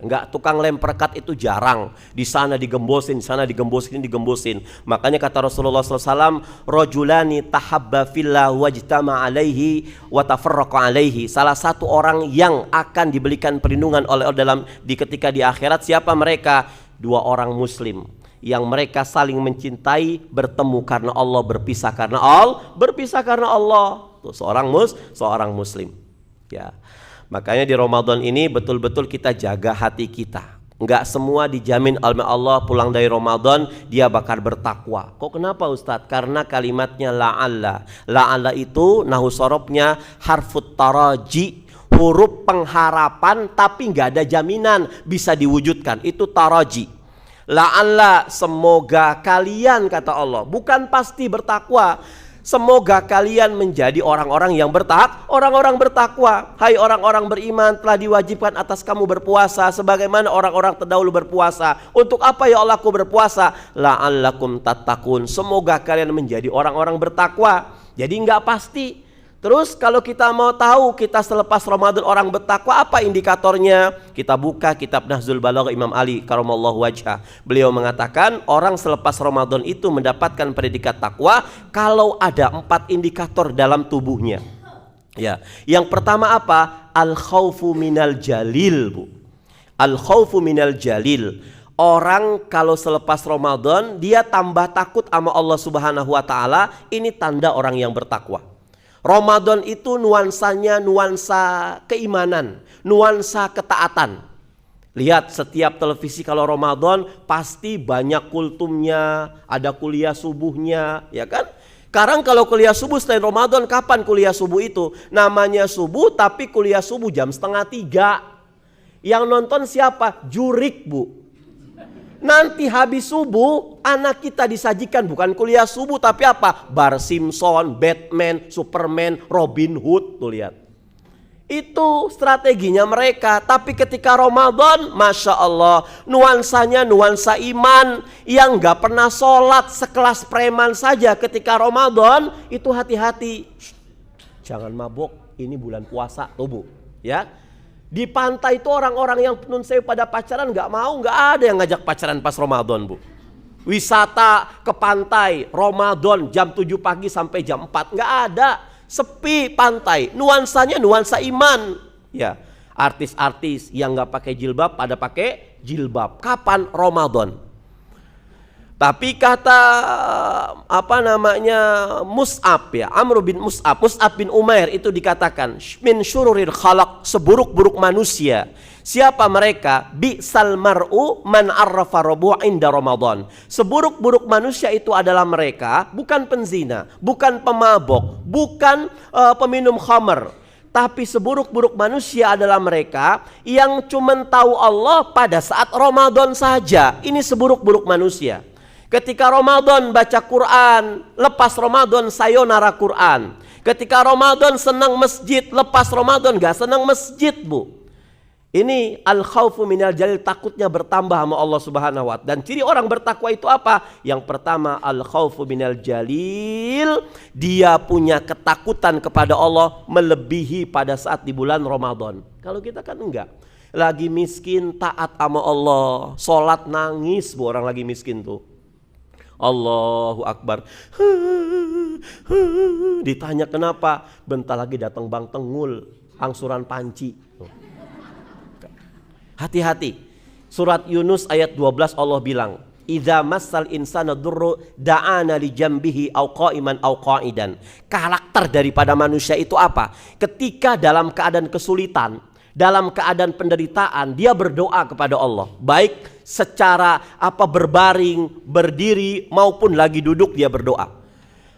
Enggak, tukang lem perekat itu jarang. Di sana digembosin, ini digembosin. Makanya kata Rasulullah SAW, rojulani tahabba fillah wajtama alaihi wa tafarraqa alaihi. Salah satu orang yang akan diberikan perlindungan oleh dalam ketika di akhirat, siapa mereka? Dua orang muslim yang mereka saling mencintai, bertemu karena Allah, berpisah karena Allah. Tuh, seorang muslim. Ya, makanya di Ramadan ini betul-betul kita jaga hati kita. Enggak semua dijamin oleh Allah pulang dari Ramadan dia bakal bertakwa. Kok kenapa Ustadz? Karena kalimatnya la'alla. La'alla itu nahu sorobnya harfut taraji, huruf pengharapan tapi nggak ada jaminan bisa diwujudkan. Itu taraji. La'alla, semoga kalian kata Allah, bukan pasti bertakwa. Semoga kalian menjadi orang-orang yang bertakwa. Hai orang-orang beriman, telah diwajibkan atas kamu berpuasa sebagaimana orang-orang terdahulu berpuasa. Untuk apa ya Allah aku berpuasa? La'allakum tattaqun. Semoga kalian menjadi orang-orang bertakwa. Jadi enggak pasti. Terus kalau kita mau tahu kita selepas Ramadan orang bertakwa, apa indikatornya? Kita buka kitab Nahzul Balagha Imam Ali karamallahu wajhah. Beliau mengatakan orang selepas Ramadan itu mendapatkan predikat takwa kalau ada 4 indikator dalam tubuhnya. Ya, yang pertama apa? Al khaufu minal jalil, Bu. Al khaufu minal jalil. Orang kalau selepas Ramadan dia tambah takut sama Allah Subhanahu wa taala, ini tanda orang yang bertakwa. Ramadan itu nuansanya nuansa keimanan, nuansa ketaatan. Lihat setiap televisi kalau Ramadan pasti banyak kultumnya, ada kuliah subuhnya, ya kan? Sekarang kalau kuliah subuh selain Ramadan, kapan kuliah subuh itu? Namanya subuh tapi kuliah subuh jam 2:30. Yang nonton siapa? Jurik, Bu. Nanti habis subuh anak kita disajikan bukan kuliah subuh tapi apa? Bar Simpson, Batman, Superman, Robin Hood. Tuh lihat. Itu strateginya mereka. Tapi ketika Ramadan, Masya Allah, nuansanya nuansa iman. Yang gak pernah sholat sekelas preman saja ketika Ramadan, itu hati-hati. Jangan mabok, ini bulan puasa tuh Bu. Ya. Di pantai itu orang-orang yang nun sewu pada pacaran gak mau, gak ada yang ngajak pacaran pas Ramadan Bu. Wisata ke pantai Ramadan jam 7 pagi sampai jam 4 gak ada. Sepi pantai, nuansanya nuansa iman. Ya, artis-artis yang gak pakai jilbab pada pakai jilbab. Kapan? Ramadan. Tapi kata Mus'ab ya, Amr bin Mus'ab bin Umair itu dikatakan min syururil khalaq, seburuk-buruk manusia. Siapa mereka? Bi'sal mar'u man arrafa rabu' inda Ramadan. Seburuk-buruk manusia itu adalah mereka bukan penzina, bukan pemabok, bukan peminum khamr. Tapi seburuk-buruk manusia adalah mereka yang cuma tahu Allah pada saat Ramadan saja. Ini seburuk-buruk manusia. Ketika Ramadan baca Quran, lepas Ramadan sayonara Quran. Ketika Ramadan senang masjid, lepas Ramadan gak senang masjid Bu. Ini al-khawfu minal jalil, takutnya bertambah sama Allah Subhanahu wa ta'ala. Dan ciri orang bertakwa itu apa? Yang pertama al-khawfu minal jalil, dia punya ketakutan kepada Allah melebihi pada saat di bulan Ramadan. Kalau kita kan enggak. Lagi miskin taat sama Allah, sholat nangis Bu, orang lagi miskin tuh. Allahu Akbar. Ditanya kenapa? Bentar lagi datang Bang Tengul, angsuran panci. Hati-hati. Surat Yunus ayat 12 Allah bilang, "Idza massal insana durru da'ana li jambihi aw qa'iman aw qa'idan." Karakter daripada manusia itu apa? Ketika dalam keadaan kesulitan, dalam keadaan penderitaan, dia berdoa kepada Allah. Baik secara berbaring, berdiri maupun lagi duduk dia berdoa.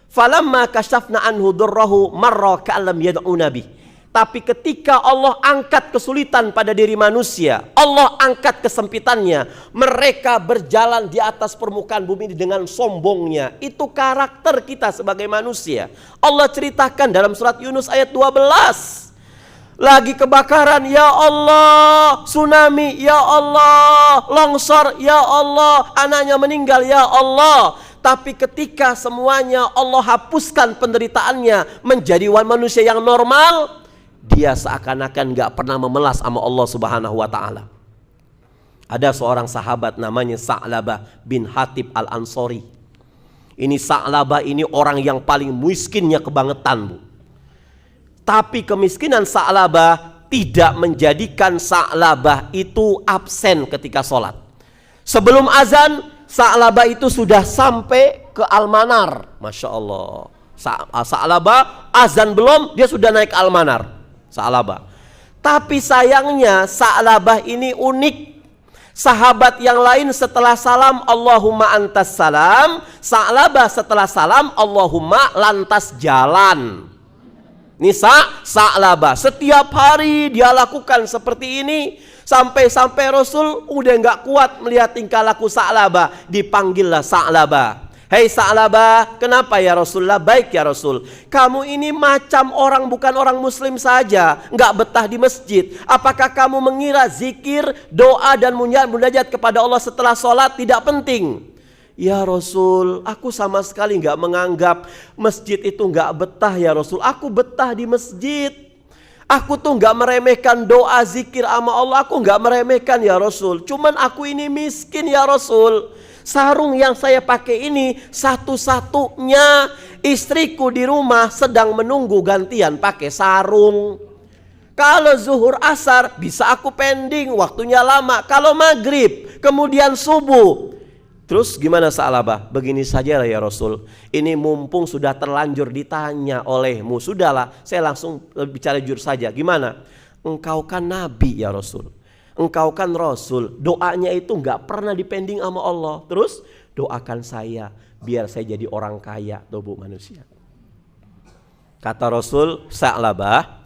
Falamma kashafna anhu durrahu marra ka'lam yad'una bih. Tapi ketika Allah angkat kesulitan pada diri manusia, Allah angkat kesempitannya, mereka berjalan di atas permukaan bumi ini dengan sombongnya. Itu karakter kita sebagai manusia. Allah ceritakan dalam surat Yunus ayat 12. Lagi kebakaran, ya Allah. Tsunami, ya Allah. Longsor, ya Allah. Anaknya meninggal, ya Allah. Tapi ketika semuanya Allah hapuskan penderitaannya menjadi manusia yang normal, dia seakan-akan gak pernah memelas sama Allah Subhanahu wa ta'ala. Ada seorang sahabat namanya Sa'labah bin Hatib al-Ansori. Ini Sa'labah ini orang yang paling miskinnya kebangetan Bu. Tapi kemiskinan Sa'labah tidak menjadikan Sa'labah itu absen ketika sholat. Sebelum azan, Sa'labah itu sudah sampai ke Al-Manar. Masya Allah. Sa'labah azan belum, dia sudah naik Al-Manar. Sa'labah. Tapi sayangnya Sa'labah ini unik. Sahabat yang lain setelah salam Allahumma antas salam, Sa'labah setelah salam Allahumma lantas jalan. Nisa Sa'labah setiap hari dia lakukan seperti ini. Sampai-sampai Rasul udah gak kuat melihat tingkah laku Sa'labah. Dipanggillah Sa'labah. Hei Sa'labah, kenapa ya Rasulullah? Baik ya Rasul, kamu ini macam orang bukan orang muslim saja, gak betah di masjid. Apakah kamu mengira zikir, doa dan munajat kepada Allah setelah sholat tidak penting? Ya Rasul, aku sama sekali gak menganggap masjid itu gak betah ya Rasul. Aku betah di masjid. Aku tuh gak meremehkan doa zikir sama Allah. Aku gak meremehkan ya Rasul. Cuman aku ini miskin ya Rasul. Sarung yang saya pakai ini satu-satunya. Istriku di rumah sedang menunggu gantian pakai sarung. Kalau zuhur asar bisa aku pending, waktunya lama. Kalau maghrib kemudian subuh. Terus gimana Sa'labah? Begini saja lah ya Rasul. Ini mumpung sudah terlanjur ditanya olehmu, sudahlah saya langsung bicara jujur saja. Gimana? Engkau kan Nabi ya Rasul. Engkau kan Rasul. Doanya itu gak pernah dipending sama Allah. Terus doakan saya biar saya jadi orang kaya. Tuh Bu manusia. Kata Rasul, Sa'labah,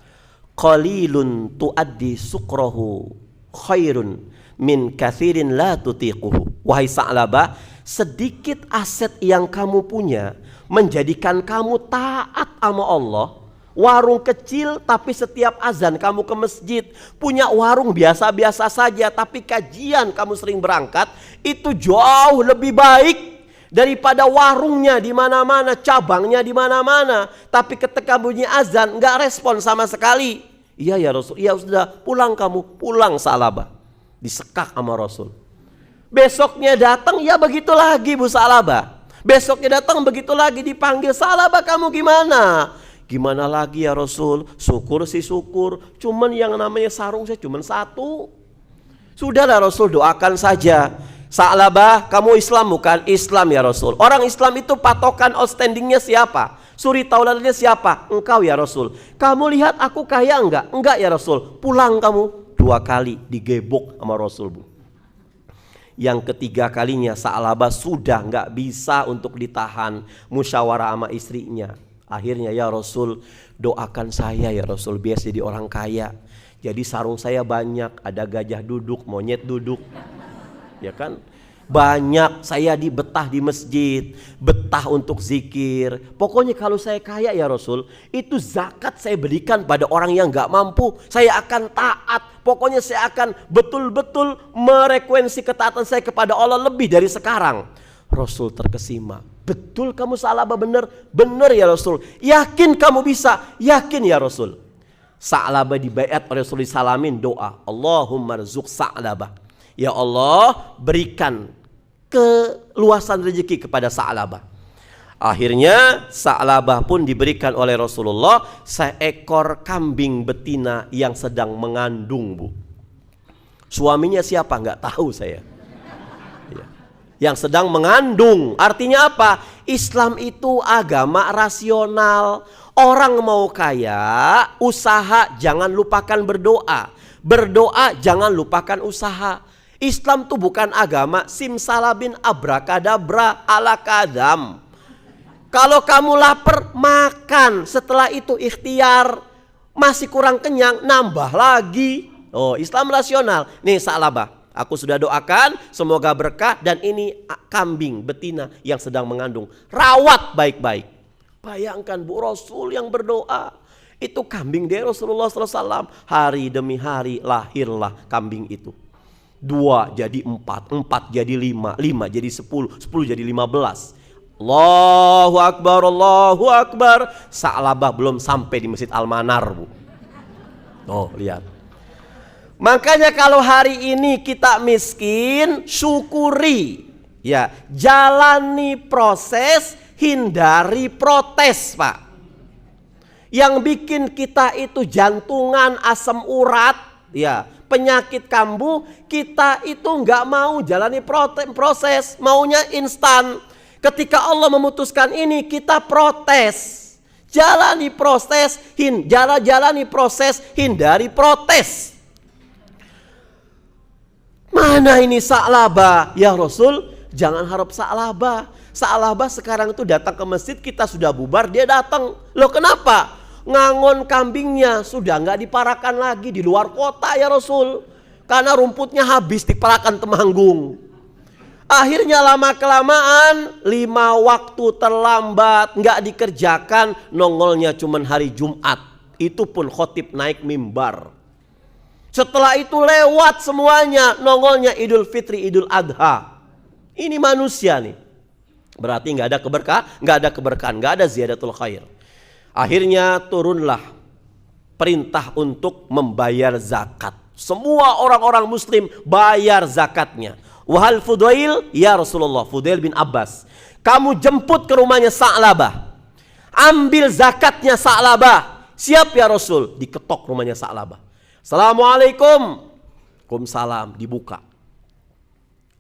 qalilun tuaddi sukrahu khairun min kathirin la tutiquhu. Wahai Sa'labah, sedikit aset yang kamu punya menjadikan kamu taat sama Allah. Warung kecil tapi setiap azan kamu ke masjid. Punya warung biasa-biasa saja tapi kajian kamu sering berangkat. Itu jauh lebih baik daripada warungnya di mana-mana, cabangnya di mana-mana, tapi ketika bunyi azan nggak respon sama sekali. Iya ya Rasul, iya sudah, pulang kamu, pulang Sa'labah. Disekak sama Rasul. Besoknya datang, ya begitu lagi Bu Sa'labah. Besoknya datang begitu lagi, dipanggil, Sa'labah kamu gimana? Gimana lagi ya Rasul? Syukur sih syukur, cuman yang namanya sarung saya cuman satu. Sudahlah Rasul, doakan saja. Sa'labah, kamu Islam bukan? Islam ya Rasul. Orang Islam itu patokan outstandingnya siapa? Suri tauladannya siapa? Engkau ya Rasul. Kamu lihat aku kaya enggak? Enggak ya Rasul. Pulang kamu. 2 kali digebok sama Rasul, Bu. Yang ketiga kalinya Sa'labah sudah enggak bisa untuk ditahan, musyawarah sama istrinya. Akhirnya, ya Rasul, doakan saya ya Rasul, biar jadi orang kaya. Jadi sarung saya banyak, ada gajah duduk, monyet duduk. Ya kan? Banyak, saya betah di masjid, betah untuk zikir. Pokoknya kalau saya kaya ya Rasul, itu zakat saya berikan pada orang yang gak mampu. Saya akan taat. Pokoknya saya akan betul-betul merekuensi ketaatan saya kepada Allah lebih dari sekarang. Rasul terkesima. Betul kamu Sa'labah, benar? Benar ya Rasul. Yakin kamu bisa? Yakin ya Rasul. Sa'labah dibaiat oleh Rasul, salamin doa. Allahumma rzuq Sa'labah. Ya Allah, berikan keluasan rezeki kepada Sa'labah. Akhirnya Sa'labah pun diberikan oleh Rasulullah seekor kambing betina yang sedang mengandung, Bu. Suaminya siapa? Nggak tahu saya. Yang sedang mengandung. Artinya apa? Islam itu agama rasional. Orang mau kaya, usaha jangan lupakan berdoa. Berdoa jangan lupakan usaha. Islam itu bukan agama simsalabin abrakadabra ala kadam. Kalau kamu lapar, makan. Setelah itu ikhtiar. Masih kurang kenyang, nambah lagi. Oh, Islam rasional. Nih Sa'labah, aku sudah doakan, semoga berkah, dan ini kambing betina yang sedang mengandung. Rawat baik-baik. Bayangkan Bu, Rasul yang berdoa. Itu kambing dari Rasulullah SAW. Hari demi hari lahirlah kambing itu. 2 jadi 4, 4 jadi 5, 5 jadi 10, 10 jadi 15. Allahu Akbar, Allahu Akbar. Sa'labah belum sampai di Masjid Al-Manar, Bu. Oh, lihat. Makanya kalau hari ini kita miskin, syukuri. Ya, jalani proses, hindari protes, Pak. Yang bikin kita itu jantungan, asam urat, ya, penyakit kambuh, kita itu nggak mau jalani proses, maunya instan. Ketika Allah memutuskan ini, kita protes. Jalani proses, jalani proses, hindari protes. Mana ini Sa'labah? Ya Rasul, jangan harap Sa'labah. Sa'labah sekarang itu datang ke masjid, kita sudah bubar, dia datang. Loh kenapa? Ngangon kambingnya sudah nggak diparakan lagi di luar kota ya Rasul. Karena rumputnya habis di Parakan Temanggung. Akhirnya lama-kelamaan 5 waktu terlambat, nggak dikerjakan, nongolnya cuman hari Jumat. Itu pun khotib naik mimbar. Setelah itu lewat semuanya, nongolnya Idul Fitri, Idul Adha. Ini manusia nih. Berarti nggak ada keberkahan, nggak ada ziyadatul khair. Akhirnya turunlah perintah untuk membayar zakat. Semua orang-orang muslim bayar zakatnya. Wahal Fudail, ya Rasulullah, Fudail bin Abbas, kamu jemput ke rumahnya Sa'labah. Ambil zakatnya Sa'labah. Siap ya Rasul. Diketok rumahnya Sa'labah. Assalamualaikum. Waalaikumsalam. Dibuka.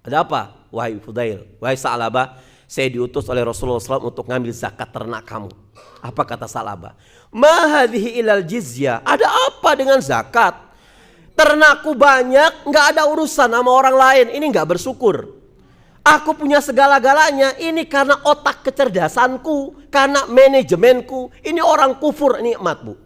Ada apa? Wahai Fudail, wahai Sa'labah, saya diutus oleh Rasulullah SAW untuk ngambil zakat ternak kamu. Apa kata Sa'labah? Ma hadhihi ilal jizyah. Ada apa dengan zakat? Ternakku banyak, nggak ada urusan sama orang lain. Ini nggak bersyukur. Aku punya segala-galanya. Ini karena otak kecerdasanku, karena manajemenku. Ini orang kufur nikmat, Bu.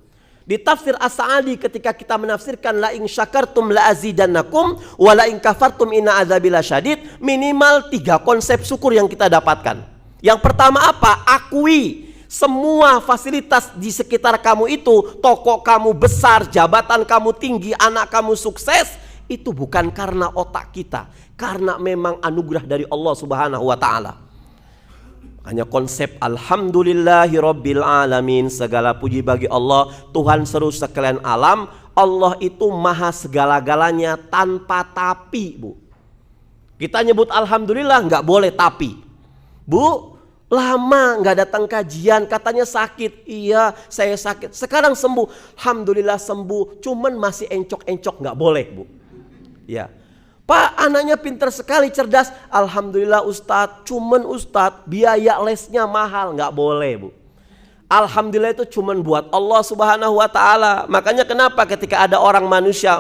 Di tafsir As-Sa'adi ketika kita menafsirkan la in syakartum la azidannakum wa la in kafartum inna adzabi lasyadid, minimal 3 konsep syukur yang kita dapatkan. Yang pertama apa? Akui semua fasilitas di sekitar kamu itu, toko kamu besar, jabatan kamu tinggi, anak kamu sukses, itu bukan karena otak kita, karena memang anugerah dari Allah Subhanahu wa taala. Hanya konsep alhamdulillahirabbil alamin, segala puji bagi Allah, Tuhan seluruh sekalian alam. Allah itu maha segala-galanya tanpa tapi, Bu. Kita nyebut alhamdulillah nggak boleh tapi. Bu, lama nggak datang kajian, katanya sakit. Iya, saya sakit. Sekarang sembuh. Alhamdulillah sembuh. Cuman masih encok-encok, nggak boleh, Bu. Ya. Pak, anaknya pintar sekali, cerdas. Alhamdulillah Ustadz, cuman Ustadz biaya lesnya mahal. Nggak boleh, Bu. Alhamdulillah itu cuman buat Allah Subhanahu wa taala. Makanya kenapa ketika ada orang manusia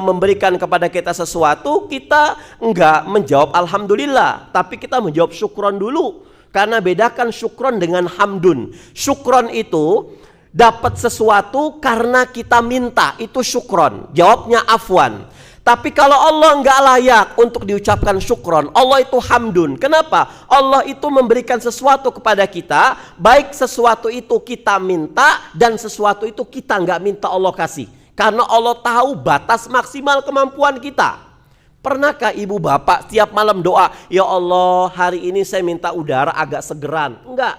memberikan kepada kita sesuatu, kita enggak menjawab alhamdulillah, tapi kita menjawab syukron dulu. Karena bedakan syukron dengan hamdun. Syukron itu dapat sesuatu karena kita minta, itu syukron. Jawabnya afwan. Tapi kalau Allah nggak layak untuk diucapkan syukron, Allah itu hamdun. Kenapa? Allah itu memberikan sesuatu kepada kita, baik sesuatu itu kita minta dan sesuatu itu kita nggak minta Allah kasih. Karena Allah tahu batas maksimal kemampuan kita. Pernahkah ibu bapak setiap malam doa, ya Allah hari ini saya minta udara agak segeran? Enggak.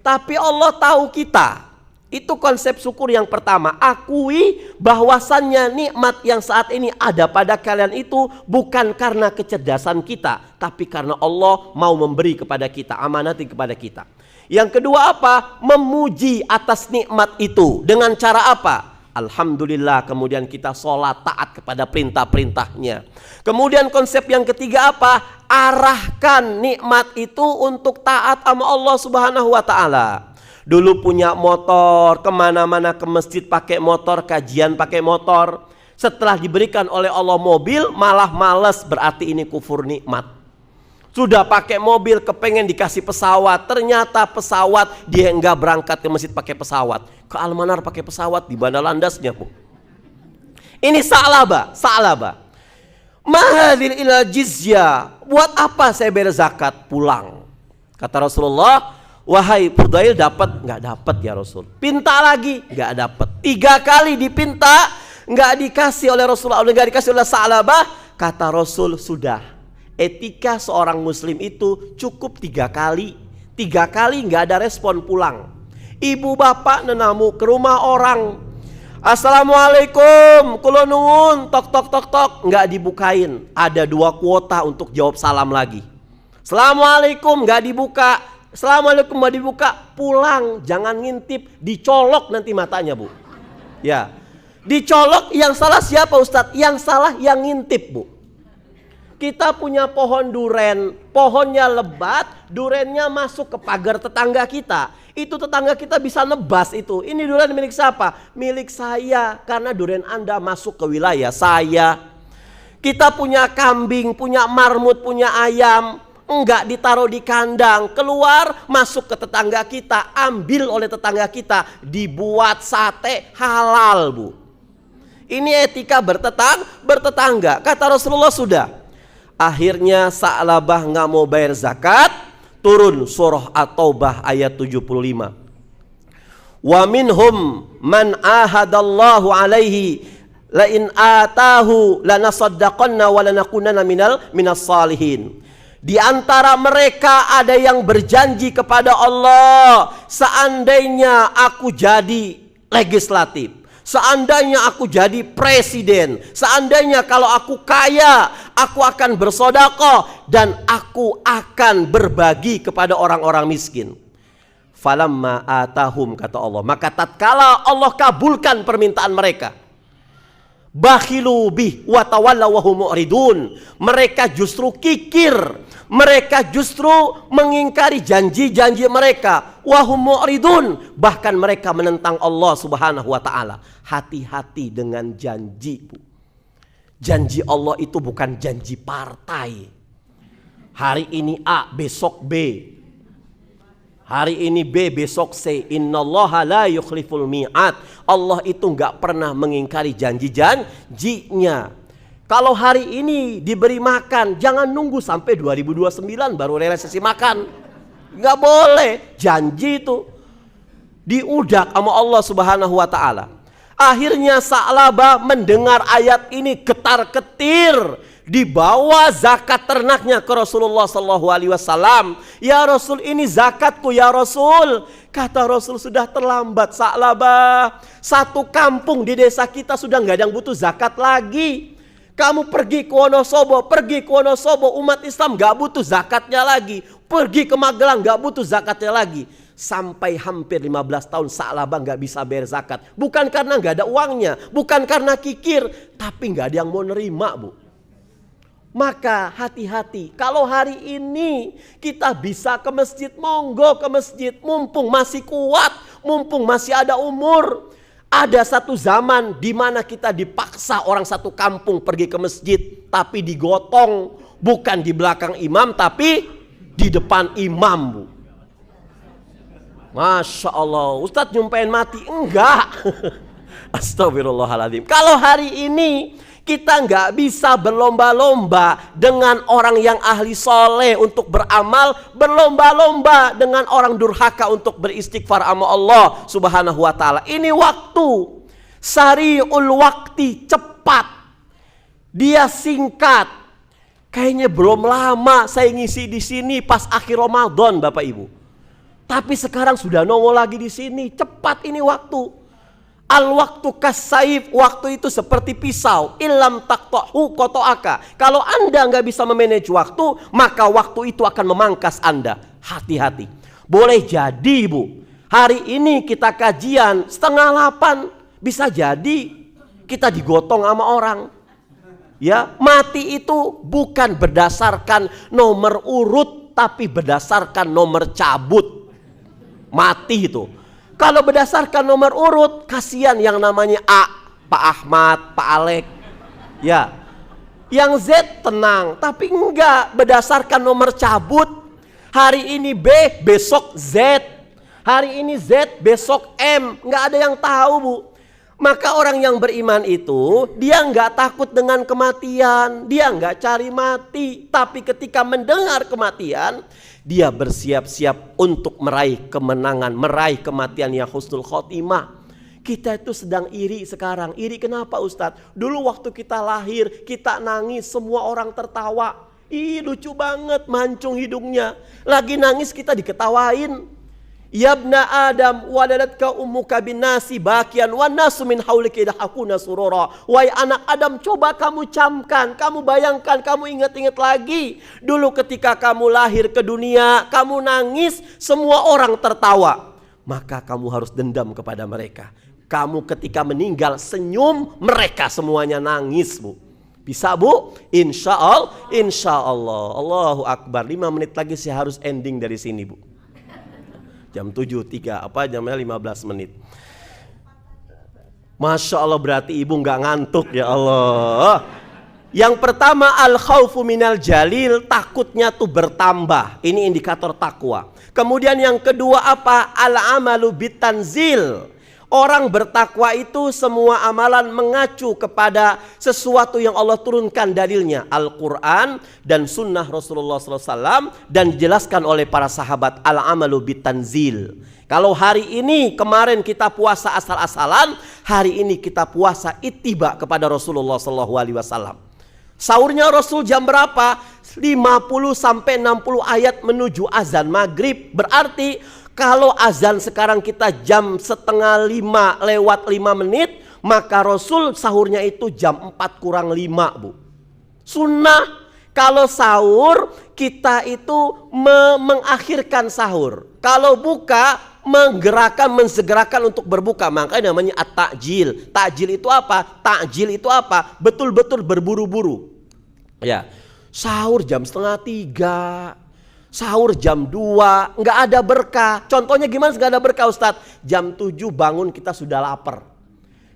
Tapi Allah tahu kita. Itu konsep syukur yang pertama. Akui bahwasannya nikmat yang saat ini ada pada kalian itu bukan karena kecerdasan kita, tapi karena Allah mau memberi kepada kita, amanati kepada kita. Yang kedua apa? Memuji atas nikmat itu. Dengan cara apa? Alhamdulillah, kemudian kita sholat taat kepada perintah-perintahnya. Kemudian konsep yang ketiga apa? Arahkan nikmat itu untuk taat sama Allah Subhanahu wa ta'ala. Dulu punya motor, kemana-mana ke masjid pakai motor, kajian pakai motor. Setelah diberikan oleh Allah mobil, malah males, berarti ini kufur nikmat. Sudah pakai mobil, kepengen dikasih pesawat, ternyata pesawat dia enggak berangkat ke masjid pakai pesawat, ke Almanar pakai pesawat, di mana landasnya, Bu. Ini sa'laba. Mahadil ila jizya, buat apa saya bayar zakat? Pulang. Kata Rasulullah, wahai Fudail, dapat? Nggak dapat ya Rasul. Pinta lagi? Nggak dapat. 3 kali dipinta, nggak dikasih oleh Rasulullah, nggak dikasih oleh Sa'labah. Kata Rasul, sudah. Etika seorang muslim itu cukup 3 kali. 3 kali nggak ada respon, pulang. Ibu bapak nenamu ke rumah orang. Assalamualaikum, kulo nuwun, tok tok tok tok, nggak dibukain. Ada 2 kuota untuk jawab salam lagi. Assalamualaikum, nggak dibuka. Assalamualaikum, nggak dibuka, pulang. Jangan ngintip, dicolok nanti matanya, Bu. Ya, dicolok. Yang salah siapa Ustadz? Yang salah yang ngintip, Bu. Kita punya pohon duren, pohonnya lebat, durennya masuk ke pagar tetangga kita. Itu tetangga kita bisa nebas itu. Ini duren milik siapa? Milik saya, karena duren Anda masuk ke wilayah saya. Kita punya kambing, punya marmut, punya ayam, enggak ditaruh di kandang, keluar masuk ke tetangga kita, ambil oleh tetangga kita, dibuat sate, halal, Bu. Ini etika bertetangga. Kata Rasulullah, sudah. Akhirnya Sa'labah nggak mau bayar zakat, turun surah At-Taubah ayat 75. Wa minhum man ahadallahu alaihi la in atahu lanasaddaqanna wa lanakunanna minas salihin. Di antara mereka ada yang berjanji kepada Allah, seandainya aku jadi legislatif, seandainya aku jadi presiden, seandainya kalau aku kaya, aku akan bersedekah dan aku akan berbagi kepada orang-orang miskin. Falamma atahum, kata Allah, maka tatkala Allah kabulkan permintaan mereka, bakhilu bih wa tawallaw wa hum mu'ridun. Mereka justru kikir, mereka justru mengingkari janji-janji mereka. Wa hum mu'ridun, bahkan mereka menentang Allah Subhanahu wa taala. Hati-hati dengan janji, Bu. Janji Allah itu bukan janji partai. Hari ini A, besok B. Hari ini B, besok C. Innallaha la yukhliful mi'ad. Allah itu nggak pernah mengingkari janji-janjinya. Kalau hari ini diberi makan, jangan nunggu sampai 2029 baru realisasi makan. Nggak boleh. Janji itu diudak sama Allah Subhanahu wa ta'ala. Akhirnya Sa'labah mendengar ayat ini getar-getir, dibawa zakat ternaknya ke Rasulullah sallallahu alaihi wasallam. Ya Rasul, ini zakatku ya Rasul. Kata Rasul, sudah terlambat Sa'labah. Satu kampung di desa kita sudah nggak ada yang butuh zakat lagi. Kamu pergi ke Wonosobo, umat Islam nggak butuh zakatnya lagi. Pergi ke Magelang nggak butuh zakatnya lagi. Sampai hampir 15 tahun Sa'labah nggak bisa bayar zakat. Bukan karena nggak ada uangnya, bukan karena kikir, tapi nggak ada yang mau nerima, Bu. Maka hati-hati, kalau hari ini kita bisa ke masjid, monggo ke masjid, mumpung masih kuat, mumpung masih ada umur. Ada satu zaman di mana kita dipaksa orang satu kampung pergi ke masjid, tapi digotong, bukan di belakang imam, tapi di depan imam, Bu. Masya Allah, Ustadz nyumpain mati? Enggak. Astagfirullahaladzim. Kalau hari ini kita nggak bisa berlomba-lomba dengan orang yang ahli soleh untuk beramal, berlomba-lomba dengan orang durhaka untuk beristighfar sama Allah Subhanahu wa ta'ala. Ini waktu sari'ul wakti, cepat, dia singkat. Kayaknya belum lama saya ngisi di sini pas akhir Ramadan, Bapak Ibu. Tapi sekarang sudah nongol lagi di sini. Cepat ini waktu. Al-waktu kasaif, waktu itu seperti pisau. Ilam taqta'hu qata'aka. Kalau Anda nggak bisa memanage waktu, maka waktu itu akan memangkas Anda. Hati-hati. Boleh jadi, Bu, hari ini kita kajian 7:30, bisa jadi kita digotong sama orang. Ya, mati itu bukan berdasarkan nomor urut, tapi berdasarkan nomor cabut. Mati itu. Kalau berdasarkan nomor urut, kasihan yang namanya A, Pak Ahmad, Pak Alek. Ya. Yang Z tenang, tapi enggak berdasarkan nomor cabut. Hari ini B, besok Z. Hari ini Z, besok M. Enggak ada yang tahu, Bu. Maka orang yang beriman itu, dia enggak takut dengan kematian. Dia enggak cari mati. Tapi ketika mendengar kematian, dia bersiap-siap untuk meraih kemenangan, meraih kematian yang husnul khotimah. Kita itu sedang iri sekarang. Iri kenapa, Ustadz? Dulu waktu kita lahir, kita nangis, semua orang tertawa. Ih, lucu banget, mancung hidungnya. Lagi nangis kita diketawain. Yabna Adam waladatka ummuka binnasi bakian wan nasu min haulika yadhakuna surura. Wahai anak Adam, coba kamu camkan, kamu bayangkan, kamu ingat-ingat lagi. Dulu ketika kamu lahir ke dunia, kamu nangis, semua orang tertawa. Maka kamu harus dendam kepada mereka. Kamu ketika meninggal senyum, mereka semuanya nangis, Bu. Bisa, Bu? Insya Allah. Allahu Akbar. 5 menit lagi saya harus ending dari sini, Bu. Jam 7.03, jamnya 15 menit. Masya Allah, berarti ibu nggak ngantuk, ya Allah. Yang pertama, al-khaufu minal jalil, takutnya tuh bertambah. Ini indikator takwa. Kemudian yang kedua apa? Al-amalu bitanzil. Orang bertakwa itu semua amalan mengacu kepada sesuatu yang Allah turunkan dalilnya, Al-Quran dan sunnah Rasulullah SAW, dan dijelaskan oleh para sahabat. Al-amalu bitanzil. Kalau hari ini, kemarin kita puasa asal-asalan, hari ini kita puasa ittiba kepada Rasulullah SAW. Sahurnya Rasul jam berapa? 50 sampai 60 ayat menuju azan maghrib. Berarti kalau azan sekarang kita jam 4:30 lewat 5 menit, maka Rasul sahurnya itu jam 4 kurang 5, Bu. Sunnah. Kalau sahur kita itu mengakhirkan sahur. Kalau buka mensegerakan untuk berbuka. Makanya namanya at-ta'jil. Ta'jil itu apa? Ta'jil itu apa? Betul-betul berburu-buru. Ya. Sahur jam 2:30. Sahur jam 2, nggak ada berkah. Contohnya gimana nggak ada berkah, Ustadz? Jam 7 bangun kita sudah lapar.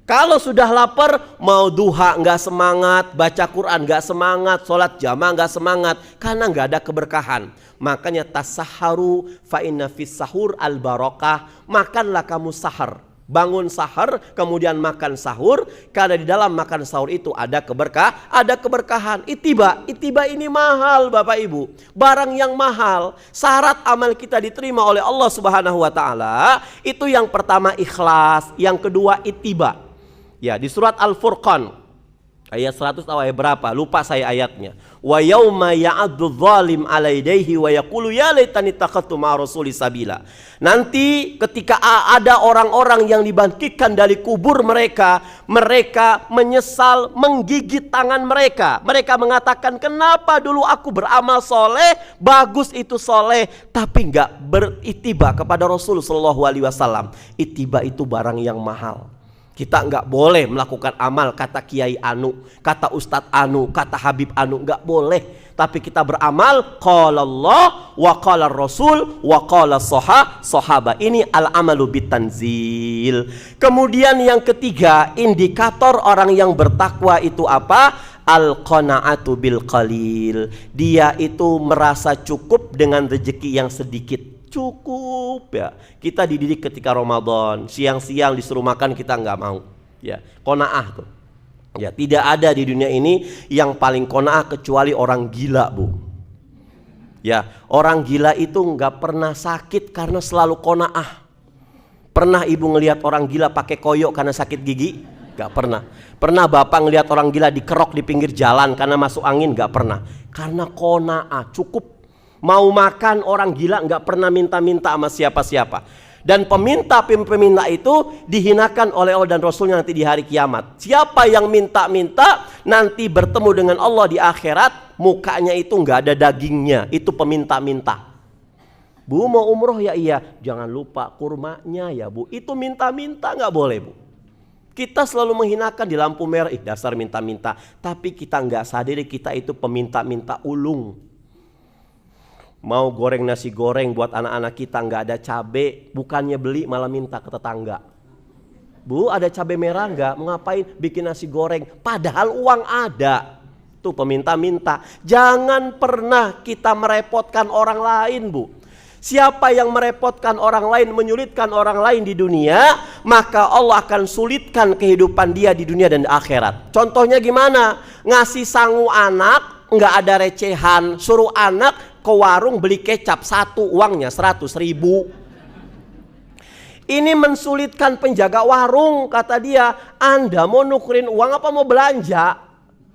Kalau sudah lapar, mau duha nggak semangat, baca Quran nggak semangat, sholat jamaah nggak semangat, karena nggak ada keberkahan. Makanya tasaharu fa inna fis sahur al barokah. Makanlah kamu sahar, bangun sahur, kemudian makan sahur, karena di dalam makan sahur itu ada keberkahan. Itiba ini mahal Bapak Ibu, barang yang mahal. Syarat amal kita diterima oleh Allah Subhanahu wa taala itu yang pertama ikhlas, yang kedua itiba. Ya, di surat Al-Furqan ayat 100 atau ayat berapa? Lupa saya ayatnya. Wa yauma ya'addu dzalim 'ala yadayhi wa yaqulu ya laitani takhadtu ma'a rasuli sabila. Nanti ketika ada orang-orang yang dibangkitkan dari kubur mereka menyesal, menggigit tangan mereka. Mereka mengatakan, kenapa dulu aku beramal soleh, bagus itu soleh, tapi enggak beritiba kepada Rasul sallallahu alaihi wasallam. Itiba itu barang yang mahal. Kita nggak boleh melakukan amal kata Kiai Anu, kata Ustadz Anu, kata Habib Anu, nggak boleh. Tapi kita beramal qala Allah wa qala Rasul wa qala sahabat. Ini al-amalu bitanzil. Kemudian yang ketiga, indikator orang yang bertakwa itu apa? Al-qanaatu bil qalil. Dia itu merasa cukup dengan rezeki yang sedikit. Cukup ya. Kita dididik ketika Ramadan, siang-siang disuruh makan kita nggak mau. Ya, qanaah tuh. Ya, tidak ada di dunia ini yang paling qanaah kecuali orang gila, Bu. Ya, orang gila itu nggak pernah sakit karena selalu qanaah. Pernah ibu ngelihat orang gila pakai koyok karena sakit gigi? Gak pernah. Pernah bapak ngelihat orang gila dikerok di pinggir jalan karena masuk angin? Gak pernah. Karena qanaah, cukup. Mau makan orang gila nggak pernah minta-minta sama siapa-siapa. Dan peminta itu dihinakan oleh Allah dan Rasulnya nanti di hari kiamat. Siapa yang minta-minta nanti bertemu dengan Allah di akhirat, mukanya itu nggak ada dagingnya. Itu peminta-minta. Bu mau umroh ya iya, jangan lupa kurmanya ya Bu. Itu minta-minta nggak boleh Bu. Kita selalu menghinakan di lampu merah, dasar minta-minta. Tapi kita nggak sadari kita itu peminta-minta ulung. Mau goreng nasi goreng buat anak-anak kita nggak ada cabai, bukannya beli malah minta ke tetangga. Bu ada cabai merah nggak? Mau ngapain? Bikin nasi goreng. Padahal uang ada. Tuh peminta-minta. Jangan pernah kita merepotkan orang lain Bu. Siapa yang merepotkan orang lain, menyulitkan orang lain di dunia, maka Allah akan sulitkan kehidupan dia di dunia dan di akhirat. Contohnya gimana? Ngasih sangu anak, nggak ada recehan, suruh anak ke warung beli kecap satu uangnya 100.000. Ini mensulitkan penjaga warung, kata dia. Anda mau nukerin uang apa mau belanja?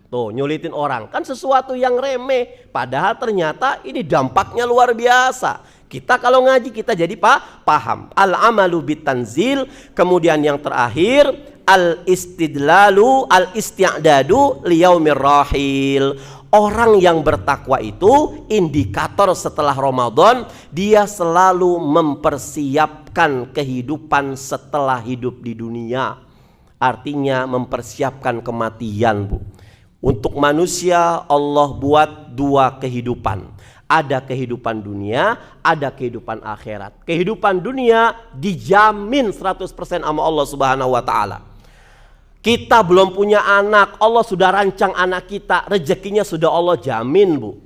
Tuh nyulitin orang, kan sesuatu yang remeh. Padahal ternyata ini dampaknya luar biasa. Kita kalau ngaji kita jadi paham. Al-amalu bitanzil. Kemudian yang terakhir al-istidlalu al-isti'dadu liyaumir rahil. Orang yang bertakwa itu indikator setelah Ramadan, dia selalu mempersiapkan kehidupan setelah hidup di dunia. Artinya mempersiapkan kematian Bu. Untuk manusia Allah buat dua kehidupan. Ada kehidupan dunia, ada kehidupan akhirat. Kehidupan dunia dijamin 100% sama Allah Subhanahu wa taala. Kita belum punya anak, Allah sudah rancang anak kita, rezekinya sudah Allah jamin Bu.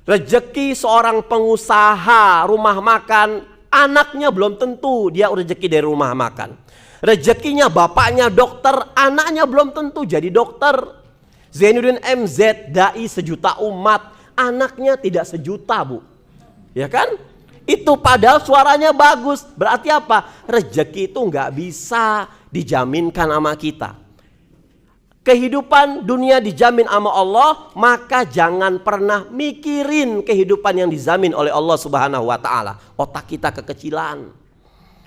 Rezeki seorang pengusaha rumah makan, anaknya belum tentu dia rezeki dari rumah makan. Rezekinya bapaknya dokter, anaknya belum tentu jadi dokter. Zainuddin MZ, dai sejuta umat, anaknya tidak sejuta Bu. Ya kan? Itu padahal suaranya bagus. Berarti apa? Rezeki itu nggak bisa dijaminkan sama kita. Kehidupan dunia dijamin sama Allah, maka jangan pernah mikirin kehidupan yang dijamin oleh Allah Subhanahu wa taala. Otak kita kekecilan.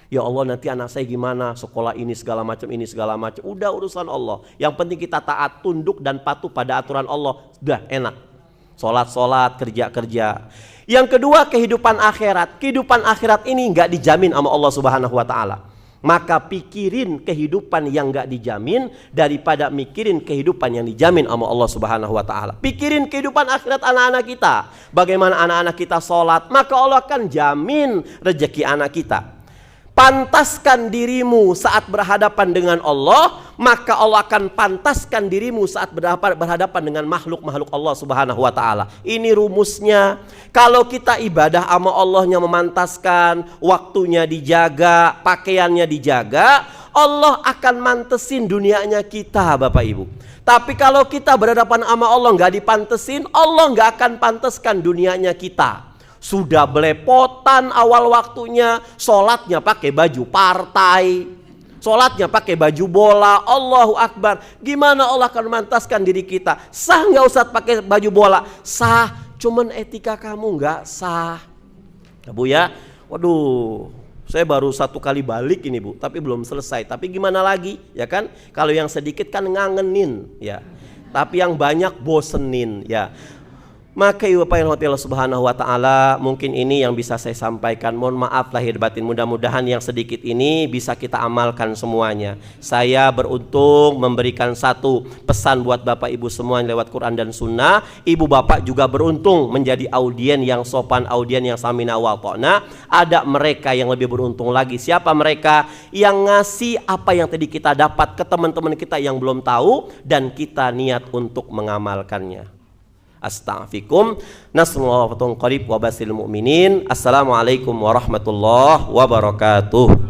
Ya Allah nanti anak saya gimana, sekolah ini segala macam, ini segala macam. Udah urusan Allah. Yang penting kita taat, tunduk dan patuh pada aturan Allah. Sudah enak. Sholat, kerja. Yang kedua kehidupan akhirat. Kehidupan akhirat ini nggak dijamin sama Allah Subhanahu wa taala. Maka pikirin kehidupan yang gak dijamin daripada mikirin kehidupan yang dijamin sama Allah Subhanahu wa taala. Pikirin kehidupan akhirat anak-anak kita. Bagaimana anak-anak kita sholat, maka Allah akan jamin rezeki anak kita. Pantaskan dirimu saat berhadapan dengan Allah, maka Allah akan pantaskan dirimu saat berhadapan dengan makhluk-makhluk Allah Subhanahu wa taala. Ini rumusnya. Kalau kita ibadah sama Allahnya memantaskan, waktunya dijaga, pakaiannya dijaga, Allah akan mantesin dunianya kita, Bapak Ibu. Tapi kalau kita berhadapan sama Allah nggak dipantesin, Allah nggak akan panteskan dunianya kita. Sudah belepotan awal waktunya, sholatnya pakai baju partai, sholatnya pakai baju bola, Allahu Akbar. Gimana Allah akan memantaskan diri kita? Sah nggak usah pakai baju bola? Sah, cuman etika kamu nggak sah. Nah, Bu ya, waduh, saya baru 1 kali balik ini Bu, tapi belum selesai. Tapi gimana lagi, ya kan? Kalau yang sedikit kan ngangenin, ya. Tapi yang banyak bosenin, ya. Maka Ibu Bapak yang Allah Subhanahu wa taala, mungkin ini yang bisa saya sampaikan. Mohon maaf lahir batin, mudah-mudahan yang sedikit ini bisa kita amalkan semuanya. Saya beruntung memberikan satu pesan buat Bapak Ibu semua lewat Quran dan Sunnah. Ibu Bapak juga beruntung menjadi audien yang sopan, audien yang samina wa ta'na. Ada mereka yang lebih beruntung lagi. Siapa mereka? Yang ngasih apa yang tadi kita dapat ke teman-teman kita yang belum tahu, dan kita niat untuk mengamalkannya. Astaghfirukum. Nasrullah wa fatun qarib wa basil mu'minin. Assalamualaikum warahmatullahi wabarakatuh.